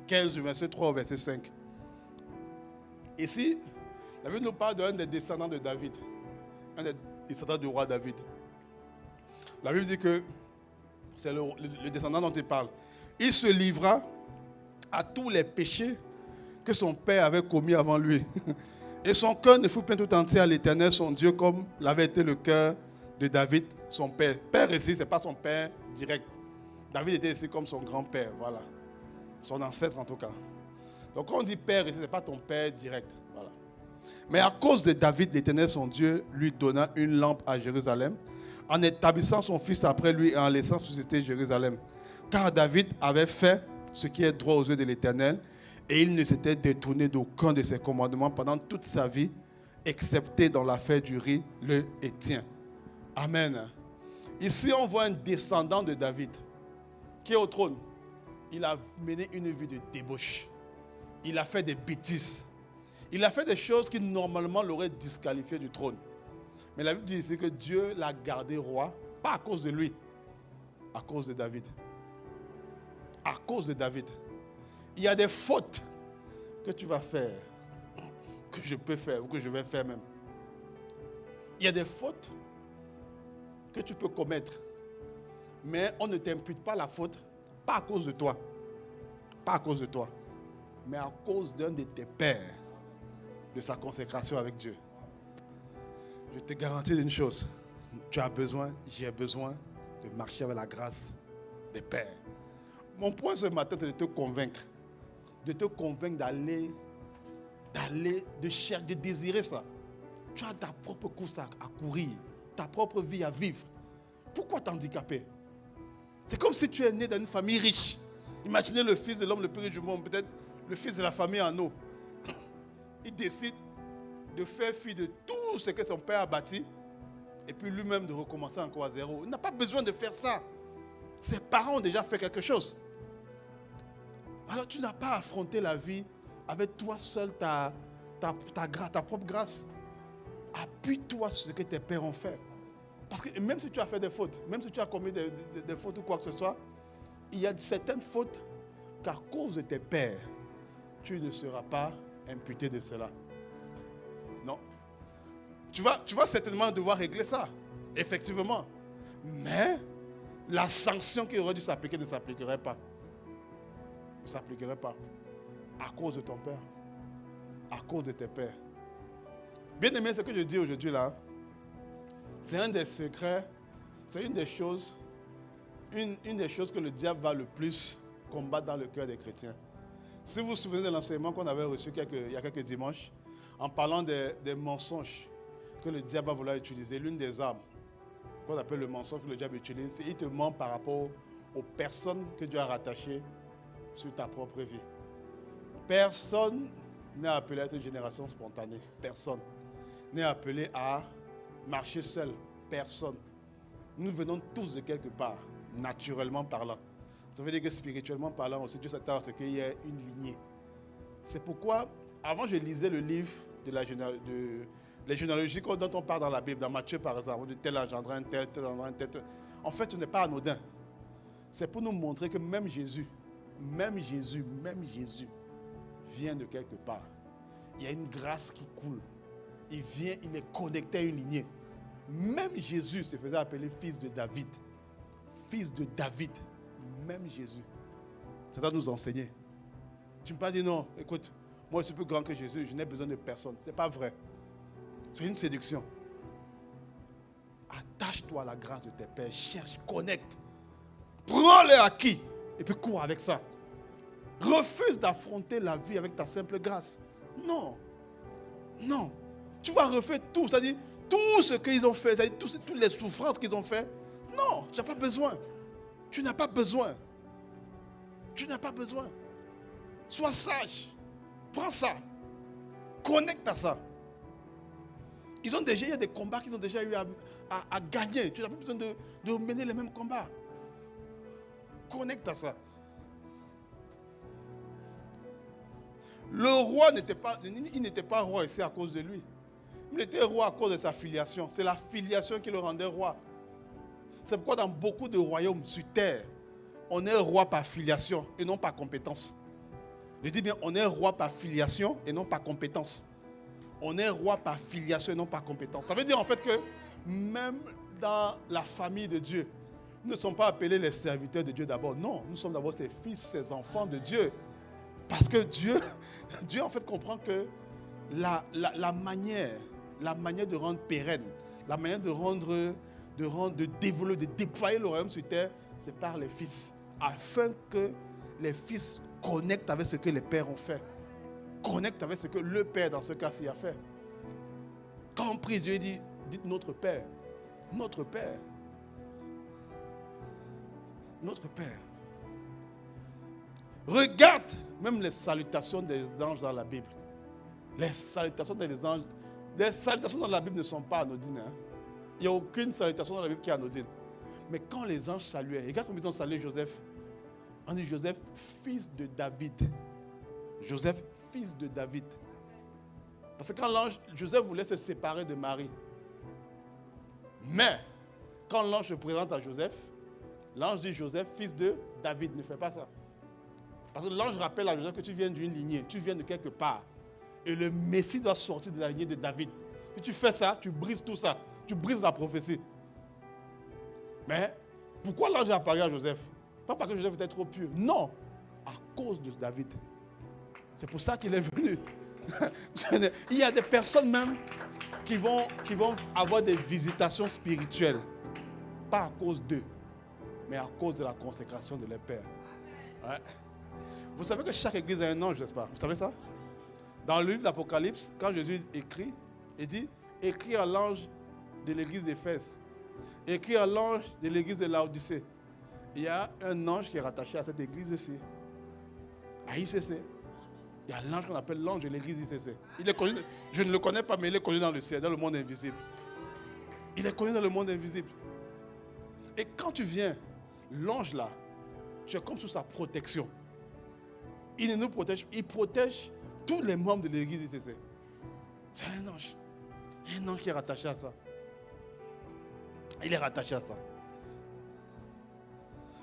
15, du verset 3 au verset 5. Ici, la Bible nous parle d'un des descendants de David, un des descendants du roi David. La Bible dit que c'est le descendant dont il parle. Il se livra à tous les péchés que son père avait commis avant lui. Et son cœur ne fut pas tout entier à l'Éternel, son Dieu, comme l'avait été le cœur de David, son père. Père ici, ce n'est pas son père direct. David était ici comme son grand-père, voilà. Son ancêtre en tout cas. Donc quand on dit père ici, ce n'est pas ton père direct. Voilà. Mais à cause de David, l'Éternel, son Dieu, lui donna une lampe à Jérusalem, en établissant son fils après lui et en laissant susciter Jérusalem. Car David avait fait ce qui est droit aux yeux de l'Éternel, et il ne s'était détourné d'aucun de ses commandements pendant toute sa vie, excepté dans l'affaire du riz, le Hétien. Amen. Ici, on voit un descendant de David qui est au trône. Il a mené une vie de débauche. Il a fait des bêtises. Il a fait des choses qui normalement l'auraient disqualifié du trône. Mais la Bible dit ici que Dieu l'a gardé roi, pas à cause de lui, à cause de David. À cause de David. Il y a des fautes que tu vas faire, que je peux faire ou que je vais faire même. Il y a des fautes que tu peux commettre, mais on ne t'impute pas la faute, pas à cause de toi, pas à cause de toi, mais à cause d'un de tes pères, de sa consécration avec Dieu. Je te garantis une chose, tu as besoin, j'ai besoin de marcher avec la grâce des pères. Mon point ce matin, c'est de te convaincre. De te convaincre d'aller, de chercher, de désirer ça. Tu as ta propre course à courir, ta propre vie à vivre. Pourquoi t'handicaper? C'est comme si tu es né dans une famille riche. Imaginez le fils de l'homme le plus riche du monde, peut-être le fils de la famille en eau. Il décide de faire fi de tout ce que son père a bâti et puis lui-même de recommencer encore à zéro. Il n'a pas besoin de faire ça. Ses parents ont déjà fait quelque chose. Alors tu n'as pas affronté la vie avec toi seul ta propre grâce. Appuie-toi sur ce que tes pères ont fait. Parce que même si tu as fait des fautes, même si tu as commis des fautes ou quoi que ce soit, il y a certaines fautes qu'à cause de tes pères, tu ne seras pas imputé de cela. Non. Tu vas certainement devoir régler ça, effectivement. Mais la sanction qui aurait dû s'appliquer ne s'appliquerait pas. Ne s'appliquerait pas. À cause de ton père. À cause de tes pères. Bien aimé, ce que je dis aujourd'hui là, c'est un des secrets, c'est une des choses que le diable va le plus combattre dans le cœur des chrétiens. Si vous vous souvenez de l'enseignement qu'on avait reçu il y a quelques dimanches, en parlant des mensonges que le diable va vouloir utiliser, l'une des armes qu'on appelle le mensonge que le diable utilise, c'est qu'il te ment par rapport aux personnes que Dieu a rattachées sur ta propre vie. Personne n'est appelé à être une génération spontanée. Personne n'est appelé à marcher seul. Personne. Nous venons tous de quelque part, naturellement parlant. Ça veut dire que spirituellement parlant aussi, Dieu s'attend à ce qu'il y ait une lignée. C'est pourquoi, avant je lisais le livre de les généalogies dont on parle dans la Bible, dans Matthieu par exemple, de tel engendré un tel, tel engendré un tel. En fait, ce n'est pas anodin. C'est pour nous montrer que même Jésus vient de quelque part. Il y a une grâce qui coule. Il vient, il est connecté à une lignée. Même Jésus se faisait appeler fils de David. Fils de David. Même Jésus. Ça doit nous enseigner. Tu ne peux pas dire non, écoute, moi je suis plus grand que Jésus, je n'ai besoin de personne. Ce n'est pas vrai. C'est une séduction. Attache-toi à la grâce de tes pères. Cherche, connecte. Prends-les acquis et puis cours avec ça. Refuse d'affronter la vie avec ta simple grâce. Non. Non. Tu vas refaire tout. C'est-à-dire, tout ce qu'ils ont fait, c'est-à-dire toutes les souffrances qu'ils ont fait. Non, tu n'as pas besoin. Tu n'as pas besoin. Tu n'as pas besoin. Sois sage. Prends ça. Connecte à ça. Il y a des combats qu'ils ont déjà eu à gagner. Tu n'as pas besoin de mener les mêmes combats. Connecte à ça. Le roi n'était pas roi ici à cause de lui. Il était roi à cause de sa filiation. C'est la filiation qui le rendait roi. C'est pourquoi dans beaucoup de royaumes sur terre, on est roi par filiation et non par compétence. Je dis bien, on est roi par filiation et non par compétence. On est roi par filiation et non par compétence. Ça veut dire en fait que même dans la famille de Dieu, nous ne sommes pas appelés les serviteurs de Dieu d'abord. Non, nous sommes d'abord ses fils, ses enfants de Dieu. Parce que Dieu en fait comprend que la manière de rendre pérenne, la manière de développer, de déployer le royaume sur terre, c'est par les fils. Afin que les fils connectent avec ce que les pères ont fait. Connectent avec ce que le père, dans ce cas-ci, a fait. Quand on prie, Dieu dit, dites notre Père. Notre Père. Notre Père. Regarde même les salutations des anges dans la Bible. Les salutations des anges. Les salutations dans la Bible ne sont pas anodines. Hein? Il n'y a aucune salutation dans la Bible qui est anodine. Mais quand les anges saluaient, regarde comment ils ont salué Joseph. On dit Joseph, fils de David. Joseph, fils de David. Parce que quand Joseph voulait se séparer de Marie. Mais, quand l'ange se présente à Joseph, l'ange dit Joseph, fils de David. Ne fais pas ça. Parce que l'ange rappelle à Joseph que tu viens d'une lignée, tu viens de quelque part. Et le Messie doit sortir de la lignée de David. Si tu fais ça, tu brises tout ça. Tu brises la prophétie. Mais, pourquoi l'ange a apparu à Joseph? Pas parce que Joseph était trop pur. Non, à cause de David. C'est pour ça qu'il est venu. Il y a des personnes même qui vont avoir des visitations spirituelles. Pas à cause d'eux, mais à cause de la consécration de leur père. Ouais. Vous savez que chaque église a un ange, n'est-ce pas? Vous savez ça? Dans le livre d'Apocalypse, quand Jésus écrit, il dit, écrit à l'ange de l'église d'Éphèse, écrit à l'ange de l'église de Laodicée. Il y a un ange qui est rattaché à cette église ici, à ICC. Il y a l'ange qu'on appelle l'ange de l'église ICC. Il est connu, je ne le connais pas, mais il est connu dans le ciel, dans le monde invisible. Il est connu dans le monde invisible. Et quand tu viens, l'ange là, tu es comme sous sa protection. Il nous protège, il protège tous les membres de l'église ICC. C'est un ange. Il y a un ange qui est rattaché à ça. Il est rattaché à ça.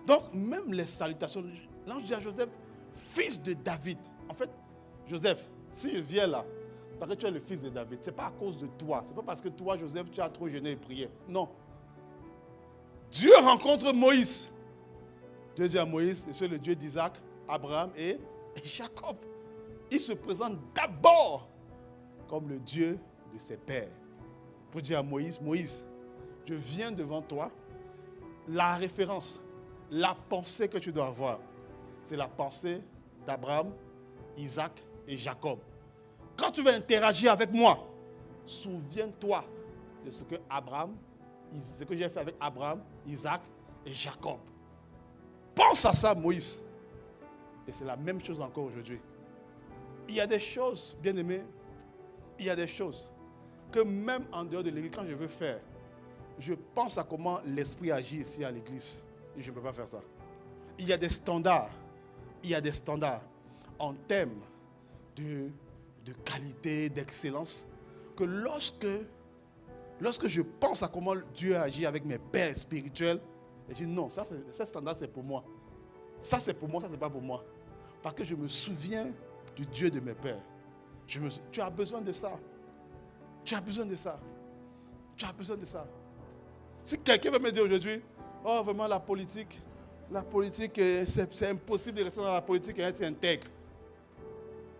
Donc, même les salutations, l'ange dit à Joseph, fils de David. En fait, Joseph, si je viens là, parce que tu es le fils de David, ce n'est pas à cause de toi. Ce n'est pas parce que toi, Joseph, tu as trop jeûné et prié. Non. Dieu rencontre Moïse. Dieu dit à Moïse, je suis le Dieu d'Isaac, Abraham et Jacob. Il se présente d'abord comme le Dieu de ses pères. Pour dire à Moïse, Moïse, je viens devant toi. La référence, la pensée que tu dois avoir, c'est la pensée d'Abraham, Isaac et Jacob. Quand tu veux interagir avec moi, souviens-toi de ce que j'ai fait avec Abraham, Isaac et Jacob. Pense à ça, Moïse. Et c'est la même chose encore aujourd'hui. Il y a des choses, bien aimés, il y a des choses que même en dehors de l'église, quand je veux faire, je pense à comment l'esprit agit ici à l'église. Et je ne peux pas faire ça. Il y a des standards. Il y a des standards en termes de qualité, d'excellence, que lorsque je pense à comment Dieu agit avec mes pères spirituels, et je dis non, ça, ce standard c'est pour moi. Ça c'est pour moi, ça c'est pas pour moi. Parce que je me souviens du Dieu de mes pères. Tu as besoin de ça. Tu as besoin de ça. Tu as besoin de ça. Si quelqu'un veut me dire aujourd'hui, oh vraiment la politique, c'est impossible de rester dans la politique et être intègre.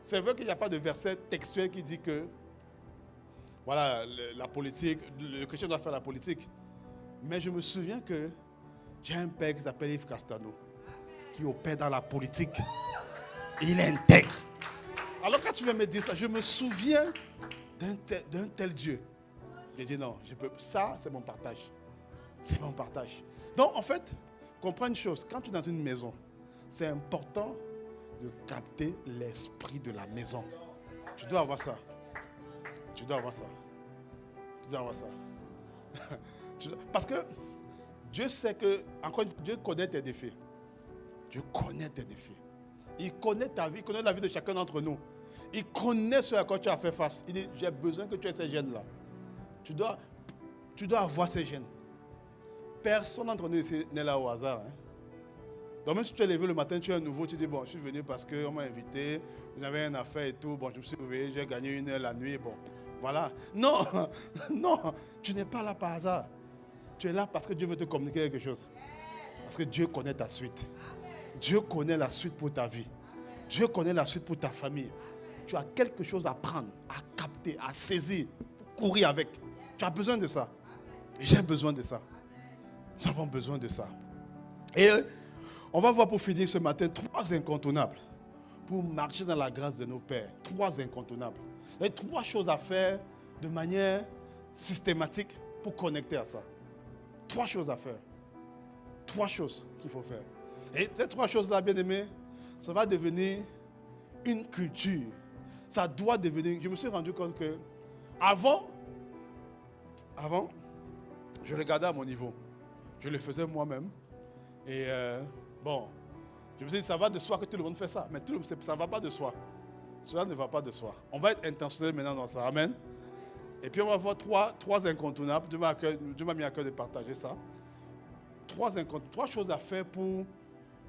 C'est vrai qu'il n'y a pas de verset textuel qui dit que voilà, la politique, le chrétien doit faire la politique. Mais je me souviens que j'ai un père qui s'appelle Yves Castano, qui opère dans la politique. Et il est intègre. Alors quand tu veux me dire ça, je me souviens d'un tel Dieu. J'ai dit non, ça c'est mon partage. C'est mon partage. Donc en fait, comprends une chose, quand tu es dans une maison, c'est important de capter l'esprit de la maison. Tu dois avoir ça. Tu dois avoir ça. Tu dois avoir ça. Parce que Dieu sait que, encore une fois, Dieu connaît tes défis. Dieu connaît tes défis. Il connaît ta vie, il connaît la vie de chacun d'entre nous. Il connaît ce à quoi tu as fait face. Il dit, j'ai besoin que tu aies ces gènes-là. Tu dois avoir ces gènes. Personne d'entre nous n'est là au hasard. Hein. Donc même si tu es levé le matin, tu es un nouveau, tu dis, bon, je suis venu parce qu'on m'a invité, j'avais une affaire et tout, bon, je me suis réveillé, j'ai gagné 1 heure la nuit, bon, voilà. Non, non, tu n'es pas là par hasard. Tu es là parce que Dieu veut te communiquer quelque chose. Parce que Dieu connaît ta suite. Dieu connaît la suite pour ta vie. Dieu connaît la suite pour ta famille. Tu as quelque chose à prendre, à capter, à saisir, courir avec. Tu as besoin de ça. Et j'ai besoin de ça. Nous avons besoin de ça. Et on va voir pour finir ce matin 3 incontournables pour marcher dans la grâce de nos pères. 3 incontournables. Il y a 3 choses à faire de manière systématique pour connecter à ça. 3 choses à faire. 3 choses qu'il faut faire. Et ces 3 choses-là, bien aimés, ça va devenir une culture. Ça doit devenir... Je me suis rendu compte que avant, je regardais à mon niveau. Je le faisais moi-même. Et bon, je me suis dit, ça va de soi que tout le monde fait ça. Mais ça ne va pas de soi. Cela ne va pas de soi. On va être intentionnel maintenant dans ça. Amen. Et puis on va voir 3 incontournables. Dieu m'a mis à cœur de partager ça. 3 choses à faire pour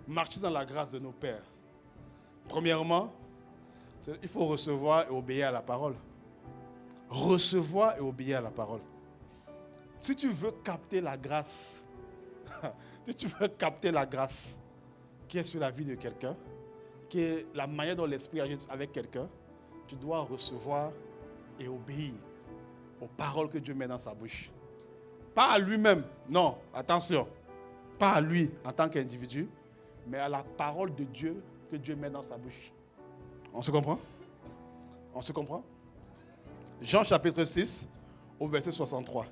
marcher dans la grâce de nos pères. Premièrement, il faut recevoir et obéir à la parole. Recevoir et obéir à la parole. Si tu veux capter la grâce, si tu veux capter la grâce qui est sur la vie de quelqu'un, qui est la manière dont l'esprit agit avec quelqu'un, tu dois recevoir et obéir aux paroles que Dieu met dans sa bouche. Pas à lui-même, non, attention. Pas à lui en tant qu'individu, mais à la parole de Dieu que Dieu met dans sa bouche. On se comprend? On se comprend? Jean chapitre 6 au verset 63.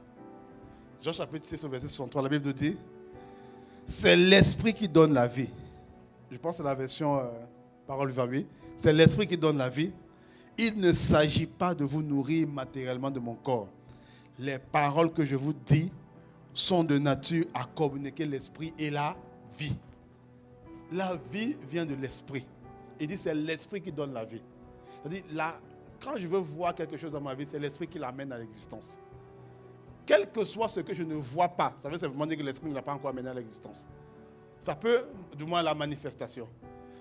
Jean chapitre 6 au verset 63, la Bible dit, c'est l'esprit qui donne la vie. Je pense que c'est la version parole vivante. C'est l'esprit qui donne la vie. Il ne s'agit pas de vous nourrir matériellement de mon corps. Les paroles que je vous dis sont de nature à communiquer l'esprit et la vie. La vie vient de l'esprit. Il dit c'est l'esprit qui donne la vie. C'est-à-dire, quand je veux voir quelque chose dans ma vie, c'est l'esprit qui l'amène à l'existence. Quel que soit ce que je ne vois pas, ça veut simplement dire que l'esprit ne l'a pas encore amené à l'existence. Ça peut, du moins la manifestation,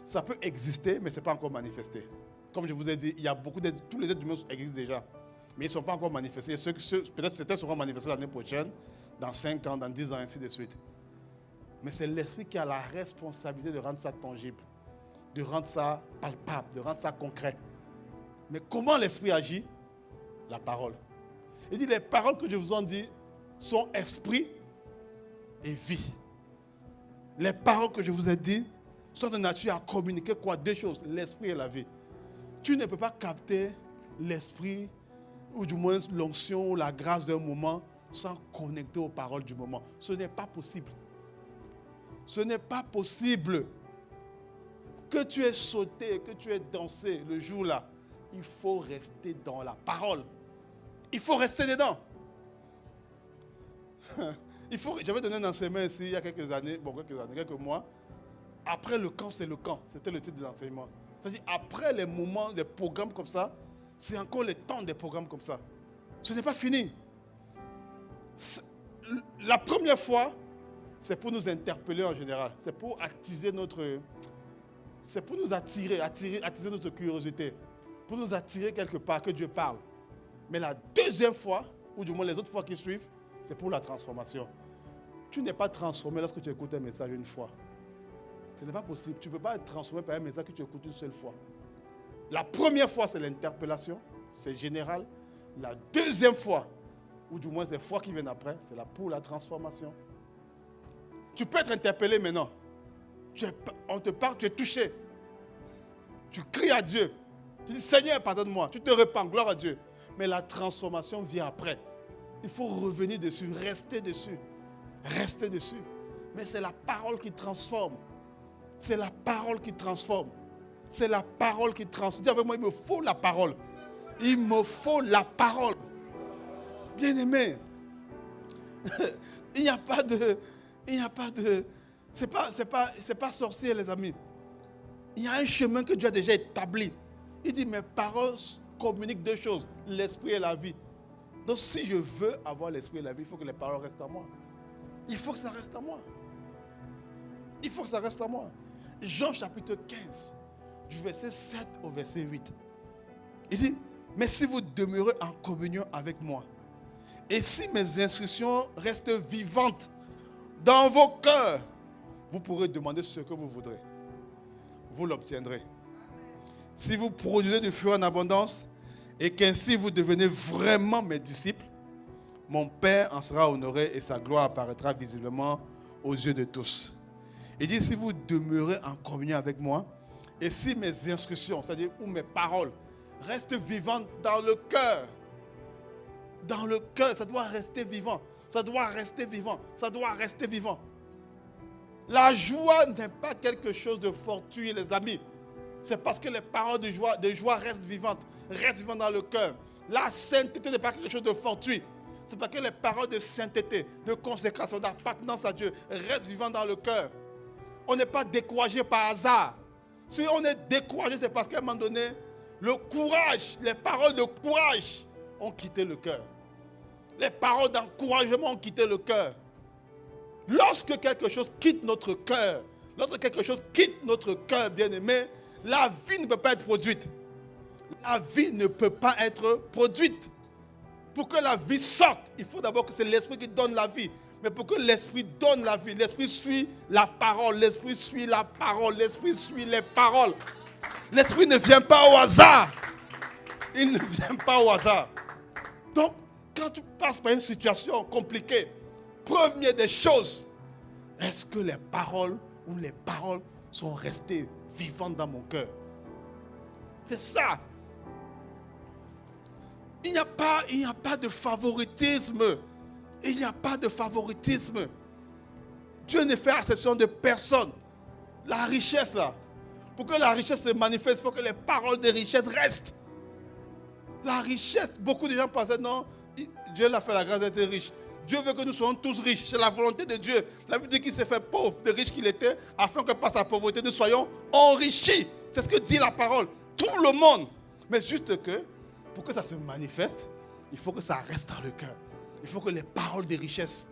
ça peut exister, mais ce n'est pas encore manifesté. Comme je vous ai dit, il y a beaucoup d'êtres, tous les êtres humains existent déjà, mais ils ne sont pas encore manifestés. Peut-être certains seront manifestés l'année prochaine, dans 5 ans, dans 10 ans, ainsi de suite. Mais c'est l'esprit qui a la responsabilité de rendre ça tangible, de rendre ça palpable, de rendre ça concret. Mais comment l'esprit agit? La parole. Il dit, les paroles que je vous en dis sont esprit et vie. Les paroles que je vous ai dites sont de nature à communiquer quoi? Deux choses, l'esprit et la vie. Tu ne peux pas capter l'esprit, ou du moins l'onction, ou la grâce d'un moment, sans connecter aux paroles du moment. Ce n'est pas possible. Ce n'est pas possible. Que tu aies sauté, que tu aies dansé le jour-là, il faut rester dans la parole. Il faut rester dedans. J'avais donné un enseignement ici il y a quelques mois. Après le camp, c'est le camp. C'était le titre de l'enseignement. C'est-à-dire, après les moments, des programmes comme ça, c'est encore le temps des programmes comme ça. Ce n'est pas fini. La première fois, c'est pour nous interpeller en général. C'est pour attiser c'est pour nous attiser notre curiosité. Pour nous attirer quelque part, que Dieu parle. Mais la deuxième fois, ou du moins les autres fois qui suivent, c'est pour la transformation. Tu n'es pas transformé lorsque tu écoutes un message une fois. Ce n'est pas possible. Tu ne peux pas être transformé par un message que tu écoutes une seule fois. La première fois, c'est l'interpellation. C'est général. La deuxième fois, ou du moins les fois qui viennent après, c'est pour la transformation. Tu peux être interpellé maintenant. On te parle, tu es touché. Tu cries à Dieu. Tu dis, Seigneur, pardonne-moi. Tu te repens, gloire à Dieu. Mais la transformation vient après. Il faut revenir dessus, rester dessus. Rester dessus. Mais c'est la parole qui transforme. C'est la parole qui transforme. C'est la parole qui transforme. Dis avec moi, il me faut la parole. Il me faut la parole. Bien-aimé, il n'y a pas de... C'est pas sorcier, les amis. Il y a un chemin que Dieu a déjà établi. Il dit, mes paroles communiquent deux choses, l'esprit et la vie. Donc si je veux avoir l'esprit et la vie, il faut que les paroles restent à moi. Il faut que ça reste à moi. Il faut que ça reste à moi. Jean chapitre 15, du verset 7 au verset 8. Il dit, mais si vous demeurez en communion avec moi, et si mes instructions restent vivantes dans vos cœurs, vous pourrez demander ce que vous voudrez. Vous l'obtiendrez. Si vous produisez du fruit en abondance, et qu'ainsi vous devenez vraiment mes disciples, mon Père en sera honoré et sa gloire apparaîtra visiblement aux yeux de tous. Il dit, si vous demeurez en communion avec moi, et si mes instructions, c'est-à-dire ou mes paroles, restent vivantes dans le cœur, ça doit rester vivant, ça doit rester vivant, ça doit rester vivant. La joie n'est pas quelque chose de fortuit, les amis. C'est parce que les paroles de joie restent vivantes dans le cœur. La sainteté n'est pas quelque chose de fortuit. C'est parce que les paroles de sainteté, de consécration, d'appartenance à Dieu restent vivantes dans le cœur. On n'est pas découragé par hasard. Si on est découragé, c'est parce qu'à un moment donné, le courage, les paroles de courage ont quitté le cœur. Les paroles d'encouragement ont quitté le cœur. Lorsque quelque chose quitte notre cœur, bien-aimé, la vie ne peut pas être produite. La vie ne peut pas être produite. Pour que la vie sorte, il faut d'abord que c'est l'esprit qui donne la vie. Mais pour que l'esprit donne la vie, l'esprit suit la parole, l'esprit suit la parole, l'esprit suit les paroles. L'esprit ne vient pas au hasard. Il ne vient pas au hasard. Donc, quand tu passes par une situation compliquée, première des choses, est-ce que les paroles sont restées vivantes dans mon cœur. C'est ça. Il n'y a pas de favoritisme. Il n'y a pas de favoritisme. Dieu ne fait exception de personne. La richesse là, pour que la richesse se manifeste, il faut que les paroles de richesse restent. La richesse, beaucoup de gens pensaient non, Dieu l'a fait la grâce d'être riche. Dieu veut que nous soyons tous riches. C'est la volonté de Dieu. La Bible dit qu'il s'est fait pauvre, de riche qu'il était, afin que par sa pauvreté nous soyons enrichis. C'est ce que dit la parole. Tout le monde. Mais juste que, pour que ça se manifeste, il faut que ça reste dans le cœur. Il faut que les paroles de richesse,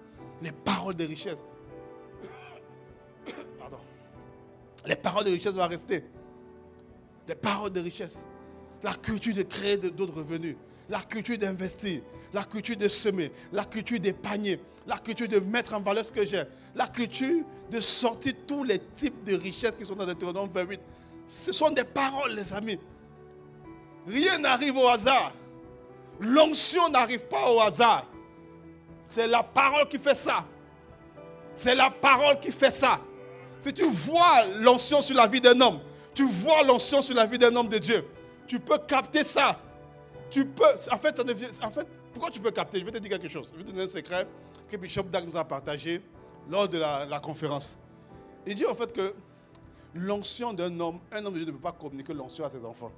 pardon, les paroles de richesse doivent rester. Les paroles de richesse. La culture de créer d'autres revenus. La culture d'investir. La culture de semer. La culture d'épargner. La culture de mettre en valeur ce que j'ai. La culture de sortir tous les types de richesses qui sont dans Deutéronome 28. Ce sont des paroles, les amis. Rien n'arrive au hasard. L'onction n'arrive pas au hasard. C'est la parole qui fait ça. C'est la parole qui fait ça. Si tu vois l'onction sur la vie d'un homme, tu vois l'onction sur la vie d'un homme de Dieu, tu peux capter ça. Tu peux, en fait, pourquoi tu peux capter? Je vais te dire quelque chose. Je vais te donner un secret que Bishop Dag nous a partagé lors de la conférence. Il dit en fait que l'onction d'un homme, un homme de Dieu ne peut pas communiquer l'onction à ses enfants.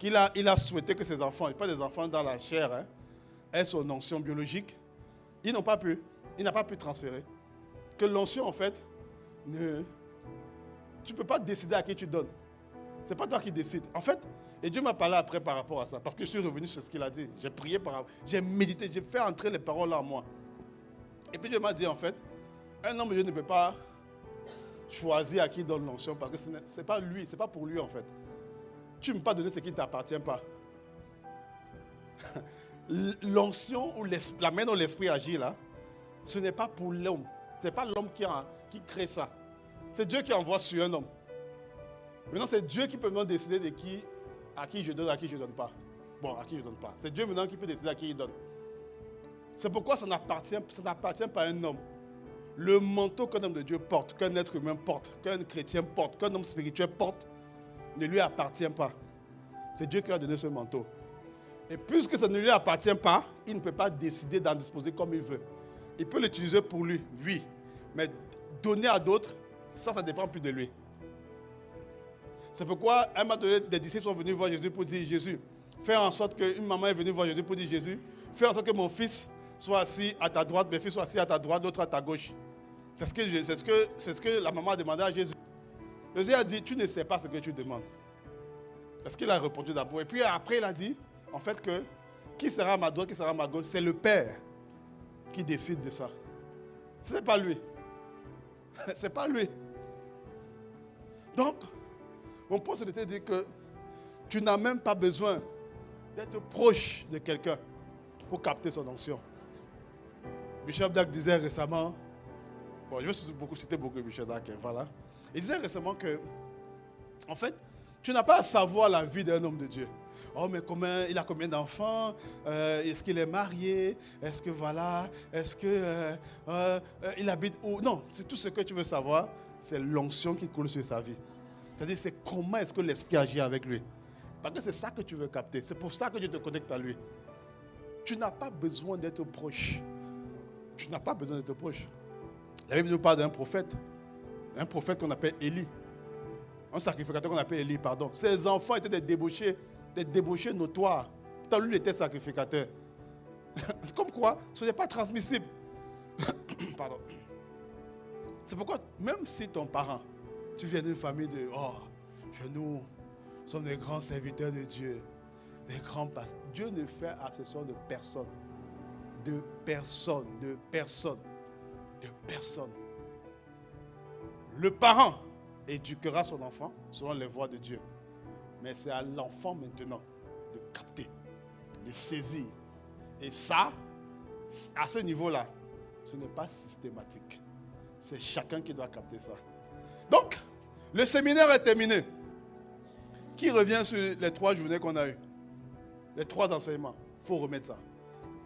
Il a souhaité que ses enfants, pas des enfants dans la chair, aient son onction biologique. Il n'a pas pu transférer. Que l'onction, en fait, tu ne peux pas décider à qui tu donnes. Ce n'est pas toi qui décides. En fait, et Dieu m'a parlé après par rapport à ça, parce que je suis revenu sur ce qu'il a dit. J'ai prié, j'ai médité, j'ai fait entrer les paroles là en moi. Et puis Dieu m'a dit, en fait, un homme de Dieu ne peut pas choisir à qui il donne l'onction, parce que ce n'est pas lui, ce n'est pas pour lui, en fait. Tu ne peux pas donner ce qui ne t'appartient pas. L'onction, ou la main dont l'esprit agit là, ce n'est pas pour l'homme. Ce n'est pas l'homme qui crée ça. C'est Dieu qui envoie sur un homme. Maintenant, c'est Dieu qui peut maintenant décider de à qui je donne, à qui je ne donne pas. Bon, à qui je ne donne pas. C'est Dieu maintenant qui peut décider à qui il donne. C'est pourquoi ça n'appartient pas à un homme. Le manteau qu'un homme de Dieu porte, qu'un être humain porte, qu'un chrétien porte, qu'un homme spirituel porte, ne lui appartient pas. C'est Dieu qui a donné ce manteau. Et puisque ça ne lui appartient pas, il ne peut pas décider d'en disposer comme il veut. Il peut l'utiliser pour lui, oui. Mais donner à d'autres, ça dépend plus de lui. C'est pourquoi un moment donné, des disciples sont venus voir Jésus pour dire, Jésus, fais en sorte qu'une maman est venue voir Jésus pour dire, Jésus, fais en sorte que mon fils soit assis à ta droite, mes fils soient assis à ta droite, l'autre à ta gauche. C'est ce que la maman a demandé à Jésus. Jésus a dit, tu ne sais pas ce que tu demandes. Est-ce qu'il a répondu d'abord? Et puis après, il a dit, en fait, que qui sera à ma droite, qui sera à ma gauche, c'est le Père qui décide de ça. Ce n'est pas lui. Ce n'est pas lui. Donc, mon point, c'est de te dire que tu n'as même pas besoin d'être proche de quelqu'un pour capter son onction. Bishop Dag disait récemment, bon, je vais citer beaucoup Bishop Dag, voilà. Il disait récemment que, en fait, tu n'as pas à savoir la vie d'un homme de Dieu. Oh, mais il a combien d'enfants? Est-ce qu'il est marié? Est-ce que voilà? Est-ce que il habite où? Non, c'est tout ce que tu veux savoir, c'est l'onction qui coule sur sa vie. C'est-à-dire, c'est comment est-ce que l'esprit agit avec lui. Parce que c'est ça que tu veux capter. C'est pour ça que Dieu te connecte à lui. Tu n'as pas besoin d'être proche. Tu n'as pas besoin d'être proche. La Bible nous parle d'un prophète. Un prophète qu'on appelle Élie. Un sacrificateur qu'on appelle Élie, pardon. Ses enfants étaient des débauchés notoires. Pourtant, lui, il était sacrificateur. C'est comme quoi, ce n'est pas transmissible. Pardon. C'est pourquoi, même si ton parent, tu viens d'une famille de, nous sommes des grands serviteurs de Dieu, des grands pasteurs. Dieu ne fait accession de personne. De personne, de personne, de personne. Le parent éduquera son enfant selon les voies de Dieu. Mais c'est à l'enfant maintenant de capter, de saisir. Et ça, à ce niveau-là, ce n'est pas systématique. C'est chacun qui doit capter ça. Donc, le séminaire est terminé. Qui revient sur les 3 journées qu'on a eues? Les 3 enseignements. Il faut remettre ça.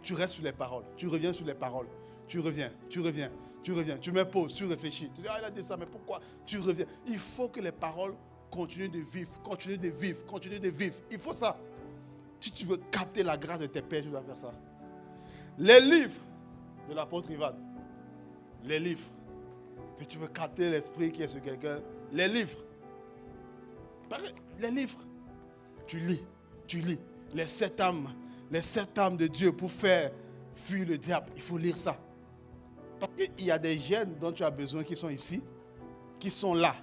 Tu restes sur les paroles. Tu reviens sur les paroles. Tu reviens. Tu reviens, tu mets pause, tu réfléchis. Tu dis, il a dit ça, mais pourquoi? Tu reviens. Il faut que les paroles continuent de vivre, continuent de vivre, continuent de vivre. Il faut ça. Si tu veux capter la grâce de tes pères, tu dois faire ça. Les livres de l'apôtre Ivan, les livres. Si tu veux capter l'esprit qui est sur quelqu'un, les livres. Les livres. Tu lis. Les 7 âmes de Dieu pour faire fuir le diable. Il faut lire ça. Parce qu'il y a des gènes dont tu as besoin qui sont ici, qui sont là.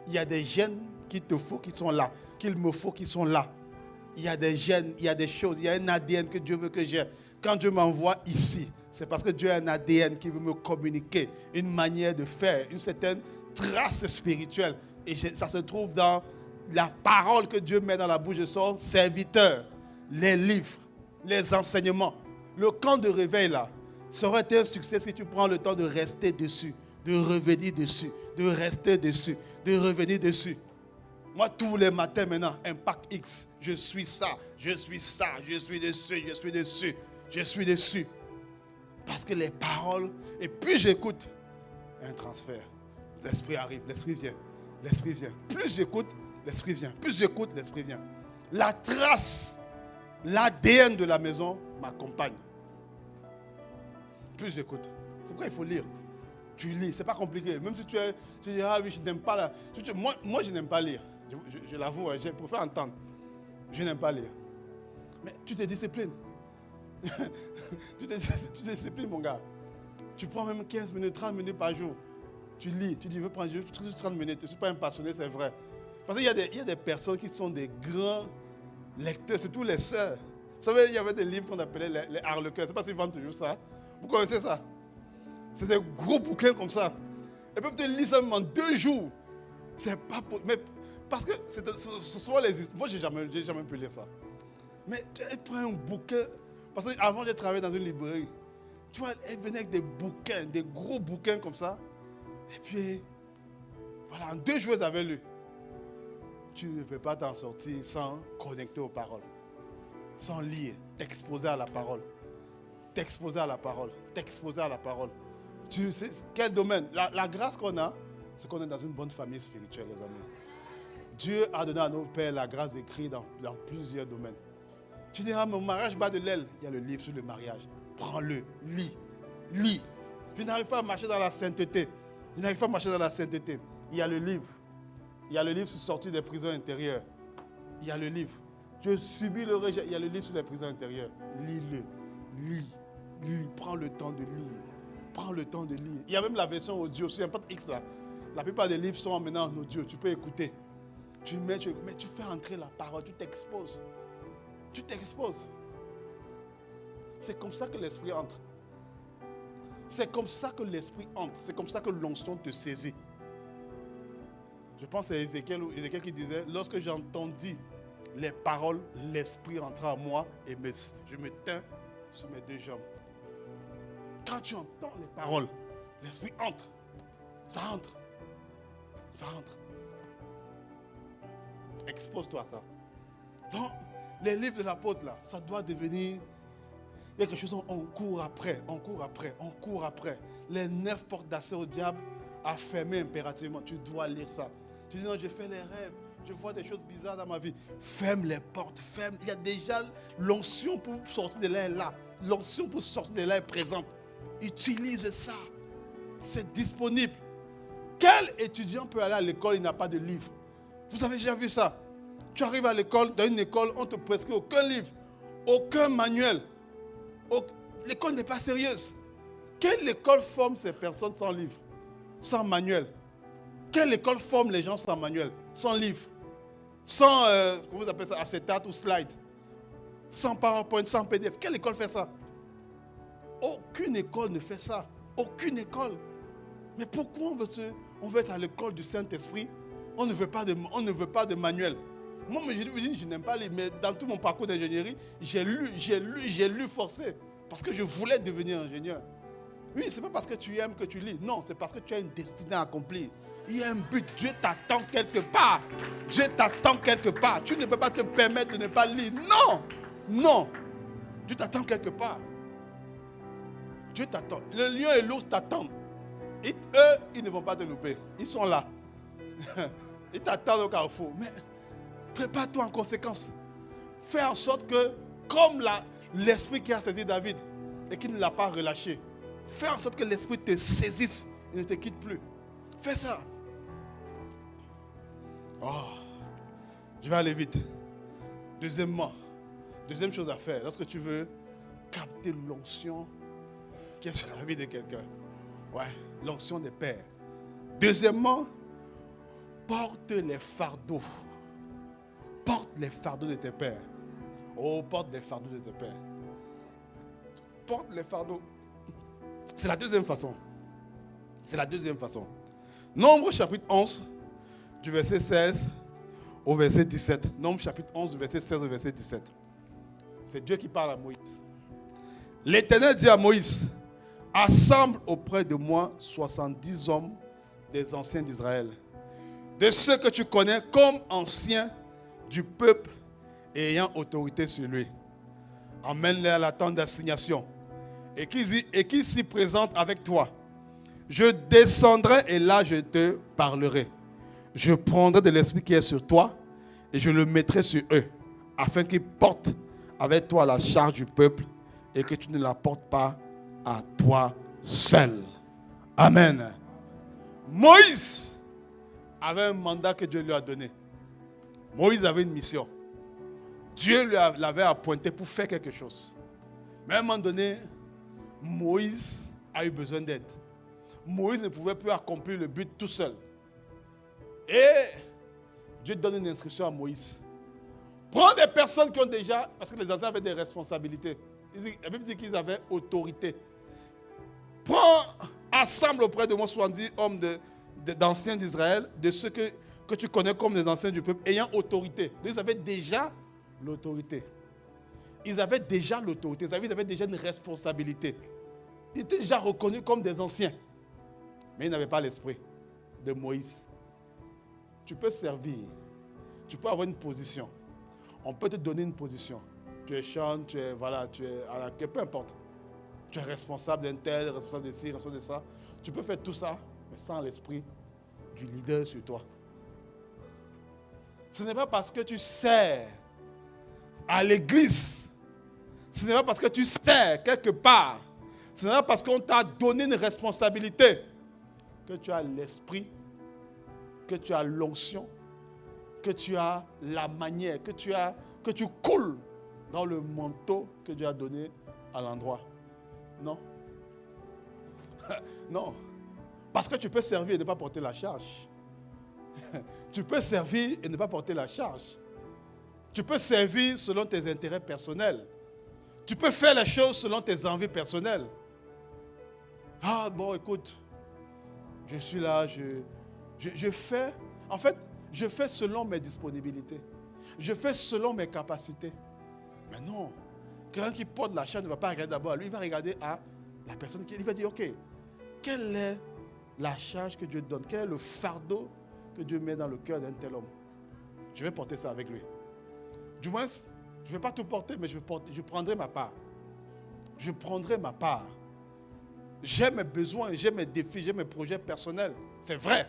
Il y a des gènes qu'il te faut qui sont là, qu'il me faut qui sont là. Il y a des gènes, il y a des choses, il y a un ADN que Dieu veut que j'ai. Quand Dieu m'envoie ici, c'est parce que Dieu a un ADN qui veut me communiquer, une manière de faire, une certaine trace spirituelle. Et ça se trouve dans la parole que Dieu met dans la bouche de son serviteur, les livres, les enseignements. Le camp de réveil là, ça aurait été un succès si tu prends le temps de rester dessus, de revenir dessus, de rester dessus, de revenir dessus. Moi, tous les matins maintenant, Impact X, je suis ça, je suis dessus. Parce que les paroles, et puis j'écoute, un transfert. L'esprit arrive, l'esprit vient. Plus j'écoute, l'esprit vient. Plus j'écoute, l'esprit vient. La trace, l'ADN de la maison m'accompagne. Plus j'écoute. C'est pourquoi il faut lire. Tu lis, c'est pas compliqué. Même si tu dis, ah oui, je n'aime pas là. Moi, je n'aime pas lire. Je l'avoue, je préfère entendre. Je n'aime pas lire. Mais tu te disciplines. Tu te disciplines, mon gars. Tu prends même 15 minutes, 30 minutes par jour. Tu lis, tu dis, je veux prendre juste 30 minutes. Je ne suis pas un passionné, c'est vrai. Parce qu'il y a des personnes qui sont des grands lecteurs, surtout les sœurs. Vous savez, il y avait des livres qu'on appelait les harlequins. Je ne sais pas s'ils vendent toujours ça. Vous connaissez ça? C'est des gros bouquins comme ça. Ils peuvent te lire ça même en 2 jours. C'est pas pour... Mais parce que ce sont les... Moi, j'ai jamais pu lire ça. Mais tu prends un bouquin... Parce qu'avant, j'ai travaillé dans une librairie. Tu vois, elle venait avec des bouquins, des gros bouquins comme ça. Et puis, voilà, en 2 jours, ils avaient lu. Tu ne peux pas t'en sortir sans connecter aux paroles. Sans lire, t'exposer à la parole. Tu sais, quel domaine? La grâce qu'on a, c'est qu'on est dans une bonne famille spirituelle, les amis. Dieu a donné à nos pères la grâce d'écrire dans plusieurs domaines. Tu diras, mon mariage bat de l'aile. Il y a le livre sur le mariage. Prends-le, lis. Je n'arrive pas à marcher dans la sainteté. Il y a le livre. Il y a le livre sur sortie des prisons intérieures. Il y a le livre. Je subis le rejet. Il y a le livre sur les prisons intérieures. Lis. Prends le temps de lire. Il y a même la version audio sur Impact X là. La plupart des livres sont maintenant en audio. Tu peux écouter. Mais tu fais entrer la parole. Tu t'exposes. C'est comme ça que l'esprit entre. C'est comme ça que l'onction te saisit. Je pense à Ézéchiel qui disait, lorsque j'entendis les paroles, l'esprit entra en moi et je me tins sur mes 2 jambes. Quand tu entends les paroles, l'esprit entre. Ça entre. Expose-toi à ça. Donc, les livres de l'apôtre, là, ça doit devenir quelque chose, on court après. Les 9 portes d'accès au diable à fermer impérativement. Tu dois lire ça. Tu dis, non, je fais les rêves. Je vois des choses bizarres dans ma vie. Ferme les portes, ferme. Il y a déjà l'onction pour sortir de là est là. L'onction pour sortir de là est présente. Utilise ça. C'est disponible. Quel étudiant peut aller à l'école, il n'a pas de livre? Vous avez déjà vu ça? Tu arrives à l'école, dans une école, on ne te prescrit aucun livre, aucun manuel. L'école n'est pas sérieuse. Quelle école forme ces personnes sans livre, sans manuel? Quelle école forme les gens sans manuel, sans livre, sans, comment vous appelez ça, acétate ou slide, sans PowerPoint, sans PDF? Quelle école fait ça? Aucune école ne fait ça. Aucune école. Mais pourquoi on veut être à l'école du Saint-Esprit? On ne veut pas de manuel. Moi, je n'aime pas lire, mais dans tout mon parcours d'ingénierie, j'ai lu forcé. Parce que je voulais devenir ingénieur. Oui, ce n'est pas parce que tu aimes que tu lis. Non, c'est parce que tu as une destinée à accomplir. Il y a un but. Dieu t'attend quelque part. Tu ne peux pas te permettre de ne pas lire. Non. Dieu t'attend quelque part. Dieu t'attend. Le lion et l'ours t'attendent. Eux, ils ne vont pas te louper. Ils sont là. Ils t'attendent au carrefour. Mais prépare-toi en conséquence. Fais en sorte que, comme l'esprit qui a saisi David et qui ne l'a pas relâché, fais en sorte que l'esprit te saisisse et ne te quitte plus. Fais ça. Oh, je vais aller vite. Deuxième chose à faire, lorsque tu veux capter l'onction qui est sur la vie de quelqu'un. Ouais, l'onction des pères. Deuxièmement, porte les fardeaux. Porte les fardeaux de tes pères. Oh, porte les fardeaux de tes pères. Porte les fardeaux. C'est la deuxième façon. C'est la deuxième façon. Nombre chapitre 11, du verset 16 au verset 17. Nombre chapitre 11, du verset 16 au verset 17. C'est Dieu qui parle à Moïse. L'Éternel dit à Moïse, assemble auprès de moi 70 hommes des anciens d'Israël, de ceux que tu connais comme anciens du peuple et ayant autorité sur lui. Emmène-les à la tente d'assignation et qui s'y présente avec toi. Je descendrai et là je te parlerai. Je prendrai de l'esprit qui est sur toi et je le mettrai sur eux, afin qu'ils portent avec toi la charge du peuple et que tu ne la portes pas à toi seul. Amen. Moïse avait un mandat que Dieu lui a donné. Moïse avait une mission. Dieu l'avait appointé pour faire quelque chose. Mais à un moment donné, Moïse a eu besoin d'aide. Moïse ne pouvait plus accomplir le but tout seul. Et Dieu donne une instruction à Moïse. Prends des personnes qui ont déjà, parce que les anciens avaient des responsabilités. La Bible dit qu'ils avaient autorité. Assemble auprès de moi 70 hommes d'anciens d'Israël, de ceux que tu connais comme des anciens du peuple, ayant autorité. Ils avaient déjà l'autorité. Ils avaient déjà l'autorité. Ils avaient déjà une responsabilité. Ils étaient déjà reconnus comme des anciens. Mais ils n'avaient pas l'esprit de Moïse. Tu peux servir. Tu peux avoir une position. On peut te donner une position. Tu es chant, tu es à la queue, peu importe. Tu es responsable d'un tel, responsable de ci, responsable de ça. Tu peux faire tout ça, mais sans l'esprit du leader sur toi. Ce n'est pas parce que tu sers à l'église. Ce n'est pas parce que tu sers quelque part. Ce n'est pas parce qu'on t'a donné une responsabilité que tu as l'esprit, que tu as l'onction, que tu as la manière, que tu coules dans le manteau que Dieu a donné à l'endroit. Non. Non. Parce que tu peux servir et ne pas porter la charge. Tu peux servir et ne pas porter la charge. Tu peux servir selon tes intérêts personnels. Tu peux faire les choses selon tes envies personnelles. Ah bon, écoute, je suis là, je fais, en fait, je fais selon mes disponibilités. Je fais selon mes capacités. Mais non, quelqu'un qui porte la charge ne va pas regarder d'abord à lui, il va regarder à la personne il va dire, ok, quelle est la charge que Dieu donne? Quel est le fardeau que Dieu met dans le cœur d'un tel homme? Je vais porter ça avec lui. Du moins, je ne vais pas tout porter, mais je prendrai ma part. Je prendrai ma part. J'ai mes besoins, j'ai mes défis, j'ai mes projets personnels. C'est vrai.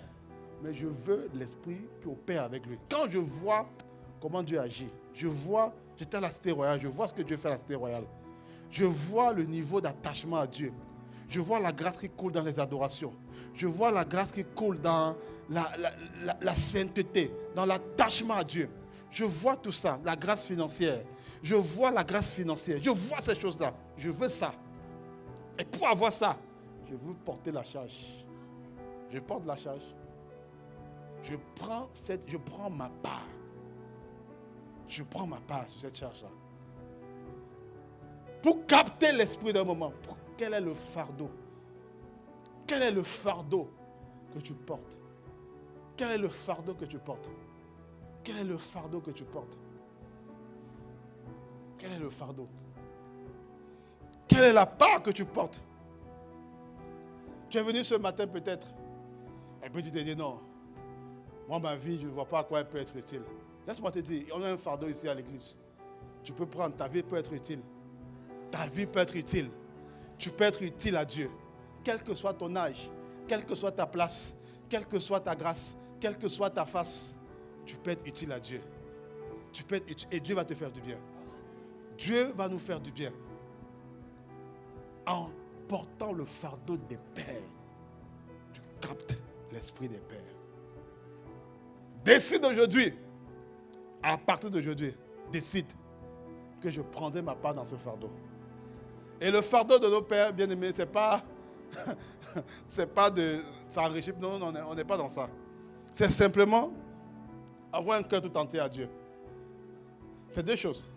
Mais je veux l'esprit qui opère avec lui. Quand je vois comment Dieu agit, j'étais à la cité royale, je vois ce que Dieu fait à la cité royale. Je vois le niveau d'attachement à Dieu. Je vois la grâce qui coule dans les adorations. Je vois la grâce qui coule dans la sainteté, dans l'attachement à Dieu. Je vois tout ça, la grâce financière. Je vois la grâce financière. Je vois ces choses-là. Je veux ça. Et pour avoir ça, je veux porter la charge. Je porte la charge. Je prends ma part. Je prends ma part sur cette charge-là. Pour capter l'esprit d'un moment, quel est le fardeau? Quel est le fardeau que tu portes? Quel est le fardeau que tu portes? Quel est le fardeau que tu portes? Quel est le fardeau? Quelle est la part que tu portes? Tu es venu ce matin peut-être. Et puis tu te dis non. Moi, ma vie, je ne vois pas à quoi elle peut être utile. Laisse-moi te dire, on a un fardeau ici à l'église. Tu peux prendre, ta vie peut être utile. Ta vie peut être utile. Tu peux être utile à Dieu. Quel que soit ton âge, quelle que soit ta place, quelle que soit ta grâce, quelle que soit ta face, tu peux être utile à Dieu. Tu peux être utile et Dieu va te faire du bien. Dieu va nous faire du bien. En portant le fardeau des pères, tu captes l'esprit des pères. Décide aujourd'hui, à partir d'aujourd'hui, décide que je prendrai ma part dans ce fardeau. Et le fardeau de nos pères, bien aimés, c'est pas de s'enrichir. Non, on n'est pas dans ça. C'est simplement avoir un cœur tout entier à Dieu. C'est deux choses.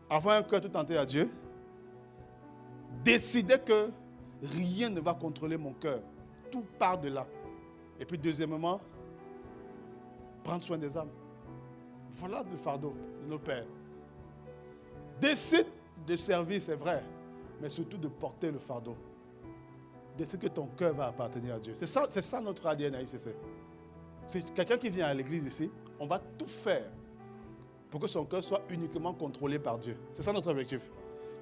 Avoir un cœur tout entier à Dieu. Décider que rien ne va contrôler mon cœur. Tout part de là. Et puis deuxièmement, prendre soin des âmes. Voilà le fardeau de nos pères. Décide de servir, c'est vrai, mais surtout de porter le fardeau. Décide que ton cœur va appartenir à Dieu. C'est ça notre ADN à ICC. C'est quelqu'un qui vient à l'église ici, on va tout faire pour que son cœur soit uniquement contrôlé par Dieu. C'est ça notre objectif.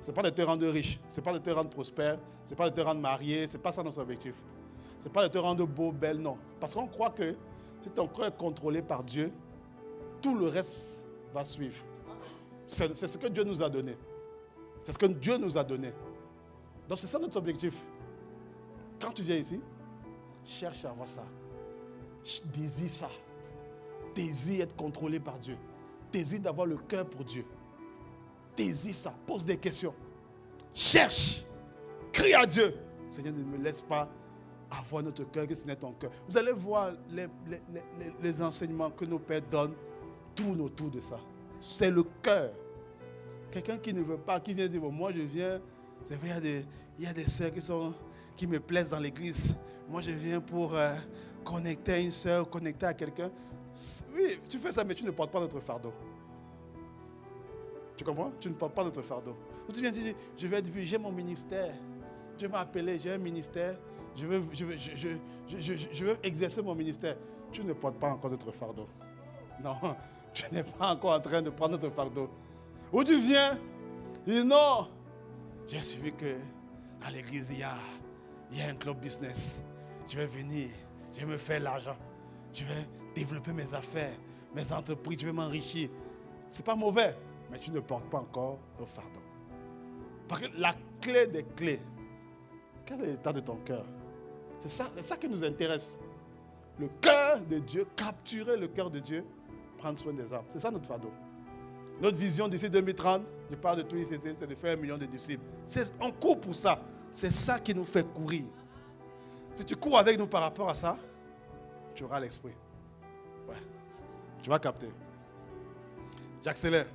Ce n'est pas de te rendre riche, ce n'est pas de te rendre prospère, ce n'est pas de te rendre marié, ce n'est pas ça notre objectif. Ce n'est pas de te rendre beau, belle, non. Parce qu'on croit que si ton cœur est contrôlé par Dieu, tout le reste va suivre. C'est ce que Dieu nous a donné. C'est ce que Dieu nous a donné. Donc c'est ça notre objectif. Quand tu viens ici, cherche à avoir ça. Désire ça. Désire être contrôlé par Dieu. Désire d'avoir le cœur pour Dieu. Désire ça. Pose des questions. Cherche. Crie à Dieu. Seigneur, ne me laisse pas avoir notre cœur que ce n'est ton cœur. Vous allez voir les enseignements que nos pères donnent tournent autour de ça. C'est le cœur. Quelqu'un qui ne veut pas, qui vient dire, bon, moi je viens, c'est vrai, il y a des sœurs qui me plaisent dans l'église. Moi je viens pour connecter à une sœur, connecter à quelqu'un. Oui, tu fais ça, mais tu ne portes pas notre fardeau. Tu comprends? Tu ne portes pas notre fardeau. Ou tu viens dire, je vais être vu, j'ai mon ministère. Dieu m'a appelé, j'ai un ministère. Je veux exercer mon ministère. Tu ne portes pas encore notre fardeau. Non, tu n'es pas encore en train de prendre notre fardeau. Où tu viens? Il dit non. J'ai suivi que à l'église, il y a un club business. Je vais venir, je vais me faire l'argent. Je vais développer mes affaires, mes entreprises, je vais m'enrichir. Ce n'est pas mauvais, mais tu ne portes pas encore le fardeau. Parce que la clé des clés, quel est l'état de ton cœur? C'est ça qui nous intéresse. Le cœur de Dieu, capturer le cœur de Dieu, prendre soin des âmes. C'est ça notre fardeau. Notre vision d'ici 2030, je parle de tout ICC, c'est de faire 1 million de disciples. On court pour ça. C'est ça qui nous fait courir. Si tu cours avec nous par rapport à ça, tu auras l'esprit. Ouais. Tu vas capter. J'accélère.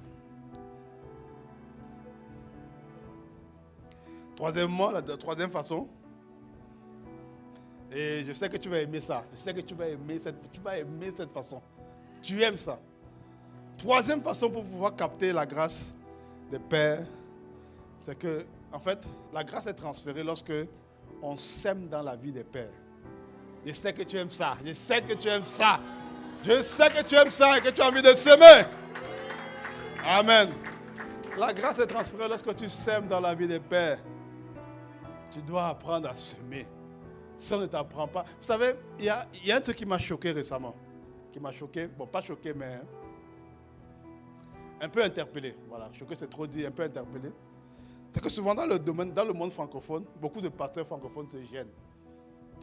Troisièmement, la troisième façon, et je sais que tu vas aimer ça. Je sais que tu vas aimer cette façon. Tu aimes ça. Troisième façon pour pouvoir capter la grâce des pères, c'est que, en fait, la grâce est transférée lorsque on sème dans la vie des pères. Je sais que tu aimes ça. Je sais que tu aimes ça. Je sais que tu aimes ça et que tu as envie de semer. Amen. La grâce est transférée lorsque tu sèmes dans la vie des pères. Tu dois apprendre à semer. Si on ne t'apprend pas. Vous savez, il y a un truc qui m'a choqué récemment. Qui m'a choqué. Bon, pas choqué, mais un peu interpellé. Voilà, choqué, c'est trop dit, un peu interpellé. C'est que souvent dans le monde francophone, beaucoup de pasteurs francophones se gênent.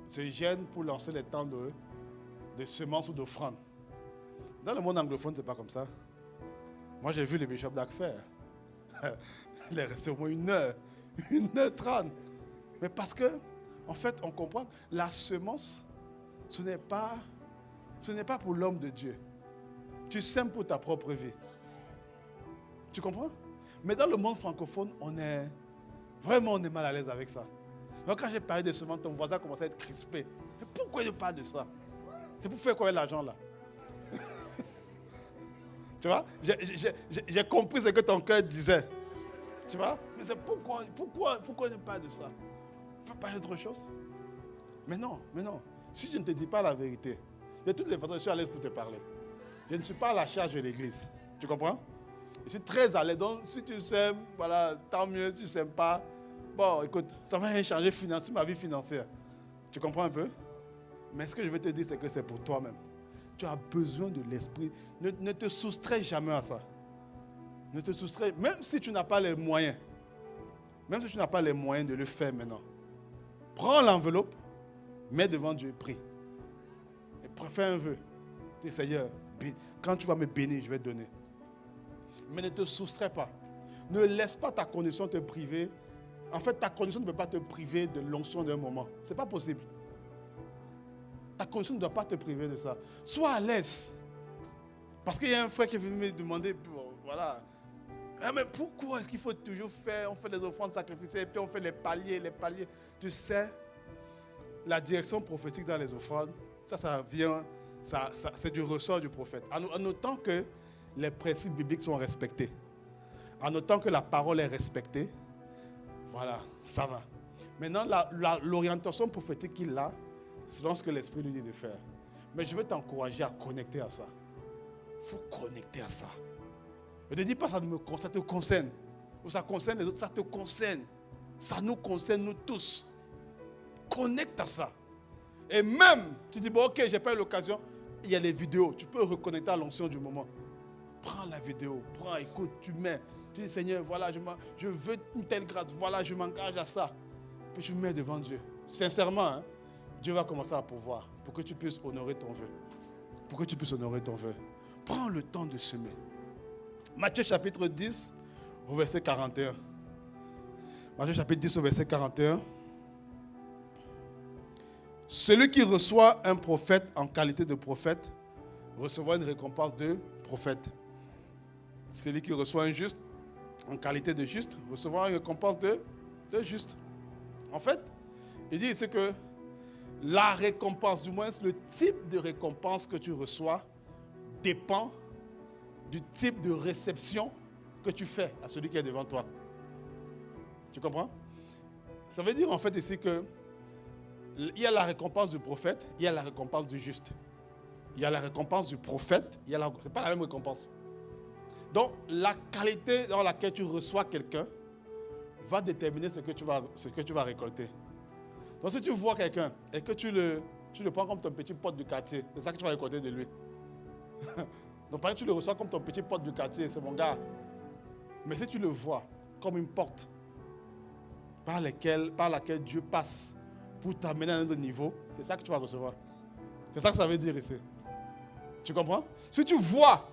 Se gênent pour lancer les temps de semences ou d'offrandes. Dans le monde anglophone, ce n'est pas comme ça. Moi, j'ai vu le bishop d'Akfer. Il est resté au moins 1h30. Mais parce que, en fait, on comprend, la semence, ce n'est pas pour l'homme de Dieu. Tu sèmes pour ta propre vie. Tu comprends? Mais dans le monde francophone, on est mal à l'aise avec ça. Donc quand j'ai parlé de semences, ton voisin commence à être crispé. Mais pourquoi il parle de ça? C'est pour faire quoi avec l'argent là? Tu vois? J'ai compris ce que ton cœur disait. Tu vois? Mais c'est pourquoi il parle de ça? Il faut parler d'autre chose? Mais non. Si je ne te dis pas la vérité, de toutes les façons, je suis à l'aise pour te parler. Je ne suis pas à la charge de l'église. Tu comprends? Je suis très à l'aise. Donc, si tu sèmes, voilà, tant mieux. Si tu ne sèmes pas, bon, écoute, ça va rien changer ma vie financière. Tu comprends un peu? Mais ce que je veux te dire, c'est que c'est pour toi-même. Tu as besoin de l'esprit. Ne te soustrais jamais à ça. Ne te soustrais, même si tu n'as pas les moyens. Même si tu n'as pas les moyens de le faire maintenant. Prends l'enveloppe, mets devant Dieu, prie. Et fais un vœu. Dis, Seigneur, quand tu vas me bénir, je vais te donner. Mais ne te soustrais pas. Ne laisse pas ta condition te priver. En fait, ta condition ne peut pas te priver de l'onction d'un moment. Ce n'est pas possible. Ta condition ne doit pas te priver de ça. Sois à l'aise. Parce qu'il y a un frère qui est venu me demander, voilà. Ah, mais pourquoi est-ce qu'il faut toujours faire, on fait des offrandes sacrificielles et puis on fait les paliers. Tu sais, la direction prophétique dans les offrandes, ça vient, c'est du ressort du prophète. En autant que les principes bibliques sont respectés, en autant que la parole est respectée, voilà, ça va. Maintenant, l'orientation prophétique qu'il a, c'est ce que l'Esprit lui dit de faire. Mais je veux t'encourager à connecter à ça. Il faut connecter à ça. Ne te dis pas ça te concerne. Ou ça concerne les autres, ça te concerne. Ça nous concerne, nous tous. Connecte à ça. Et même, tu dis, bon, ok, j'ai pas eu l'occasion. Il y a les vidéos. Tu peux reconnecter à l'onction du moment. Prends la vidéo, écoute, tu mets. Tu dis, Seigneur, voilà, je veux une telle grâce. Voilà, je m'engage à ça. Puis tu mets devant Dieu. Sincèrement, hein, Dieu va commencer à pouvoir pour que tu puisses honorer ton vœu. Pour que tu puisses honorer ton vœu. Prends le temps de semer. Matthieu chapitre 10 au verset 41. Matthieu chapitre 10 au verset 41. Celui qui reçoit un prophète en qualité de prophète recevra une récompense de prophète. Celui qui reçoit un juste en qualité de juste recevra une récompense de juste. En fait, il dit ici que la récompense, du moins le type de récompense que tu reçois, dépend du type de réception que tu fais à celui qui est devant toi. Tu comprends? Ça veut dire en fait ici que il y a la récompense du prophète, il y a la récompense du juste. Il y a la récompense du prophète, ce n'est pas la même récompense. Donc la qualité dans laquelle tu reçois quelqu'un va déterminer ce que tu vas récolter. Donc si tu vois quelqu'un et que tu le prends comme ton petit pote du quartier, c'est ça que tu vas récolter de lui. Donc par exemple, tu le reçois comme ton petit pote du quartier, c'est mon gars. Mais si tu le vois comme une porte par laquelle Dieu passe pour t'amener à un autre niveau, c'est ça que tu vas recevoir. C'est ça que ça veut dire ici. Tu comprends? Si tu vois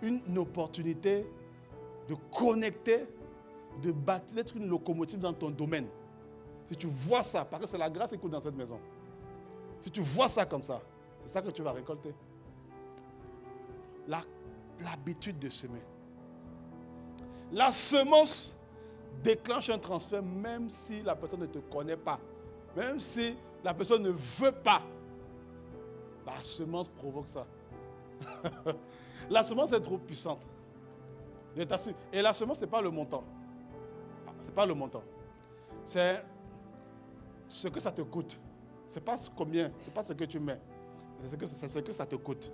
une opportunité de connecter, de bâtir, d'être une locomotive dans ton domaine, si tu vois ça, parce que c'est la grâce qui coule dans cette maison, si tu vois ça comme ça, c'est ça que tu vas récolter. L'habitude de semer. La semence déclenche un transfert même si la personne ne te connaît pas. Même si la personne ne veut pas. La semence provoque ça. La semence est trop puissante. Je t'assure. Et la semence, ce n'est pas le montant. Ce n'est pas le montant. C'est ce que ça te coûte. Ce n'est pas combien, ce n'est pas ce que tu mets. C'est ce que ça te coûte.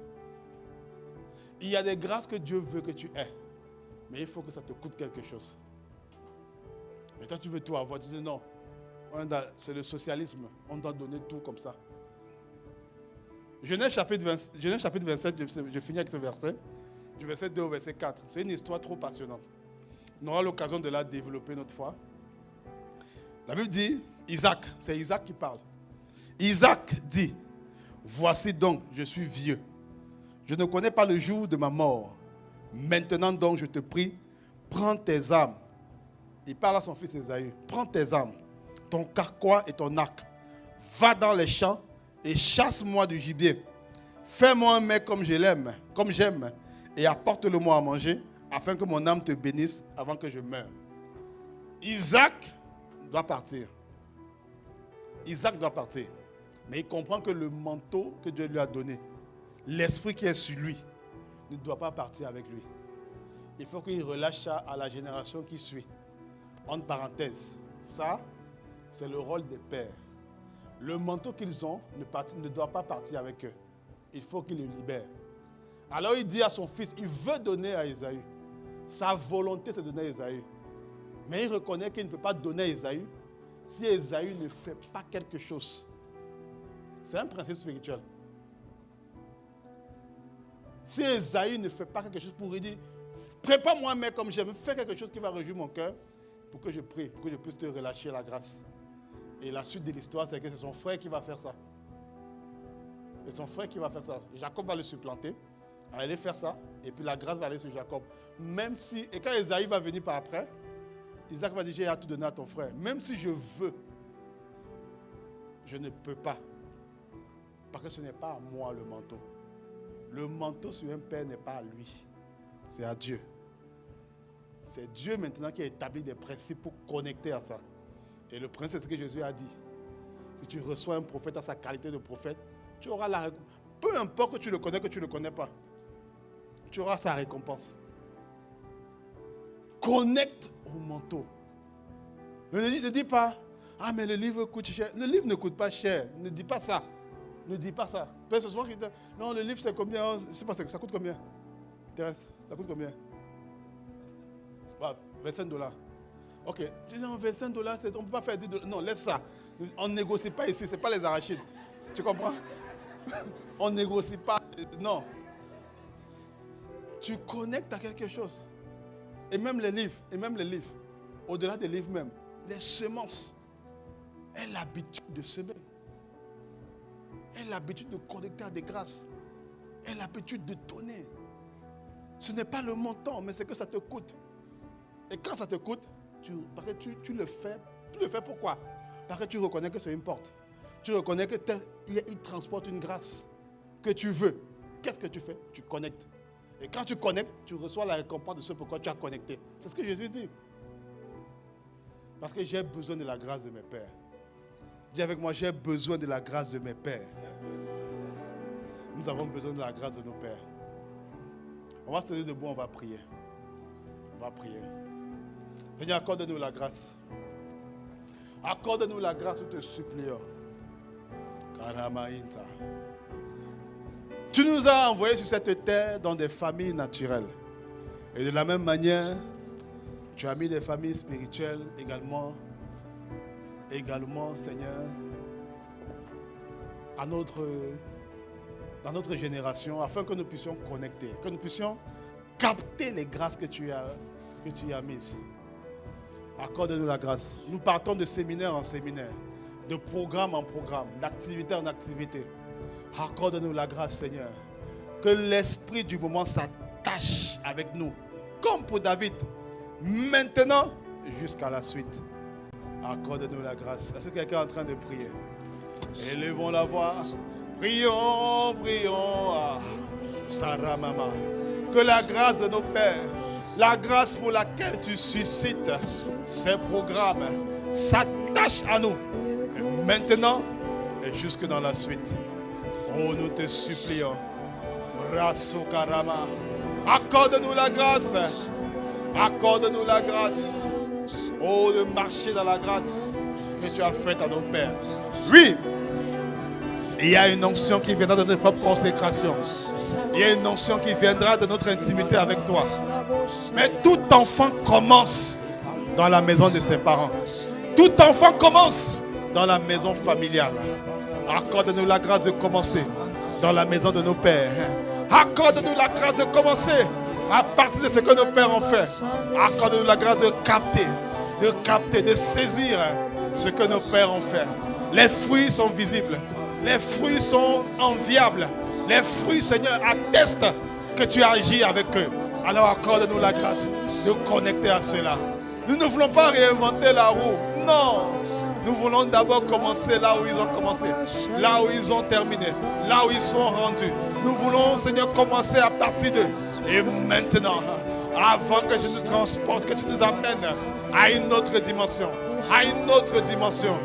Il y a des grâces que Dieu veut que tu aies. Mais il faut que ça te coûte quelque chose. Mais toi, tu veux tout avoir. Tu dis non. C'est le socialisme. On doit donner tout comme ça. Genèse chapitre 27, je finis avec ce verset. Du verset 2 au verset 4. C'est une histoire trop passionnante. On aura l'occasion de la développer une autre fois. La Bible dit, Isaac, c'est Isaac qui parle. Isaac dit, voici donc, je suis vieux. Je ne connais pas le jour de ma mort. Maintenant donc, je te prie, prends tes armes. Il parle à son fils Ésaü. Prends tes armes, ton carquois et ton arc. Va dans les champs et chasse-moi du gibier. Fais-moi un mets comme je l'aime, comme j'aime, et apporte-le-moi à manger, afin que mon âme te bénisse avant que je meure. Isaac doit partir. Isaac doit partir. Mais il comprend que le manteau que Dieu lui a donné, l'esprit qui est sur lui, ne doit pas partir avec lui. Il faut qu'il relâche ça à la génération qui suit. Entre parenthèses, ça, c'est le rôle des pères. Le manteau qu'ils ont ne doit pas partir avec eux. Il faut qu'ils le libèrent. Alors il dit à son fils, il veut donner à Ésaü. Sa volonté, c'est de donner à Ésaü. Mais il reconnaît qu'il ne peut pas donner à Ésaü si Ésaü ne fait pas quelque chose C'est un principe spirituel. Si Esaïe ne fait pas quelque chose pour lui dire, prépare-moi, mais comme j'aime, fais quelque chose qui va réjouir mon cœur pour que je prie, pour que je puisse te relâcher la grâce. Et la suite de l'histoire, c'est que c'est son frère qui va faire ça. C'est son frère qui va faire ça. Jacob va le supplanter, aller faire ça, et puis la grâce va aller sur Jacob. Même si, et quand Esaïe va venir par après, Isaac va dire, j'ai à tout donner à ton frère. Même si je veux, je ne peux pas. Parce que ce n'est pas à moi le manteau. Le manteau sur un père n'est pas à lui. C'est à Dieu. C'est Dieu maintenant qui a établi des principes pour connecter à ça. Et le principe, c'est ce que Jésus a dit. Si tu reçois un prophète à sa qualité de prophète, tu auras la récompense. Peu importe que tu le connais, que tu ne le connais pas. Tu auras sa récompense. Connecte au manteau. Ne dis pas, ah mais le livre coûte cher. Le livre ne coûte pas cher. Ne dis pas ça. Ne dis pas ça. Parce que souvent, non, le livre c'est combien? Je ne sais pas, ça coûte combien? Thérèse, ça coûte combien? $25. Ok. Tu dis non, $25, on ne peut pas faire $10. Non, laisse ça. On ne négocie pas ici, ce n'est pas les arachides. Tu comprends? On ne négocie pas. Non. Tu connectes à quelque chose. Et même les livres, au-delà des livres même, les semences, aient l'habitude de semer. Aient l'habitude de connecter à des grâces. Aient l'habitude de donner. Ce n'est pas le montant, mais c'est que ça te coûte. Et quand ça te coûte, tu le fais. Tu le fais pourquoi? Parce que tu reconnais que c'est une porte. Tu reconnais qu'il transporte une grâce que tu veux. Qu'est-ce que tu fais? Tu connectes. Et quand tu connectes, tu reçois la récompense de ce pourquoi tu as connecté. C'est ce que Jésus dit. Parce que j'ai besoin de la grâce de mes pères. Dis avec moi, j'ai besoin de la grâce de mes pères. Nous avons besoin de la grâce de nos pères. On va se tenir debout, on va prier. On va prier. Seigneur, accorde-nous la grâce. Accorde-nous la grâce, nous te supplions. Karamaïnta. Tu nous as envoyés sur cette terre dans des familles naturelles. Et de la même manière, tu as mis des familles spirituelles également, Seigneur, dans notre génération, afin que nous puissions connecter, que nous puissions capter les grâces que tu as mises. Accorde-nous la grâce. Nous partons de séminaire en séminaire, de programme en programme, d'activité en activité. Accorde-nous la grâce, Seigneur. Que l'esprit du moment s'attache avec nous, comme pour David, maintenant jusqu'à la suite. Accorde-nous la grâce. Est-ce que quelqu'un est en train de prier? Élevons la voix. Prions, prions. Ah, Sarah Mama. Que la grâce de nos pères, la grâce pour laquelle tu suscites ces programmes, s'attache à nous. Maintenant et jusque dans la suite. Oh, nous te supplions. Rasokarama. Accorde-nous la grâce. Accorde-nous la grâce. Oh, de marcher dans la grâce que tu as faite à nos pères. Oui, il y a une onction qui viendra de notre propre consécration. Il y a une onction qui viendra de notre intimité avec toi. Mais tout enfant commence dans la maison de ses parents. Tout enfant commence dans la maison familiale. Accorde-nous la grâce de commencer dans la maison de nos pères. Accorde-nous la grâce de commencer à partir de ce que nos pères ont fait. Accorde-nous la grâce de capter, de saisir ce que nos pères ont fait. Les fruits sont visibles. Les fruits sont enviables. Les fruits, Seigneur, attestent que tu agis avec eux. Alors accorde-nous la grâce de connecter à cela. Nous ne voulons pas réinventer la roue. Non. Nous voulons d'abord commencer là où ils ont commencé. Là où ils ont terminé. Là où ils sont rendus. Nous voulons, Seigneur, commencer à partir d'eux. Et maintenant, avant que tu nous transportes, que tu nous amènes à une autre dimension. À une autre dimension.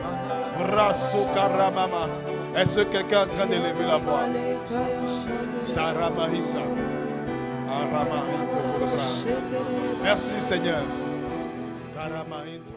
Rasokaramama. Est-ce que quelqu'un est en train d'élever la voix? Saramahita. Aramahita. Merci Seigneur. Karamahita.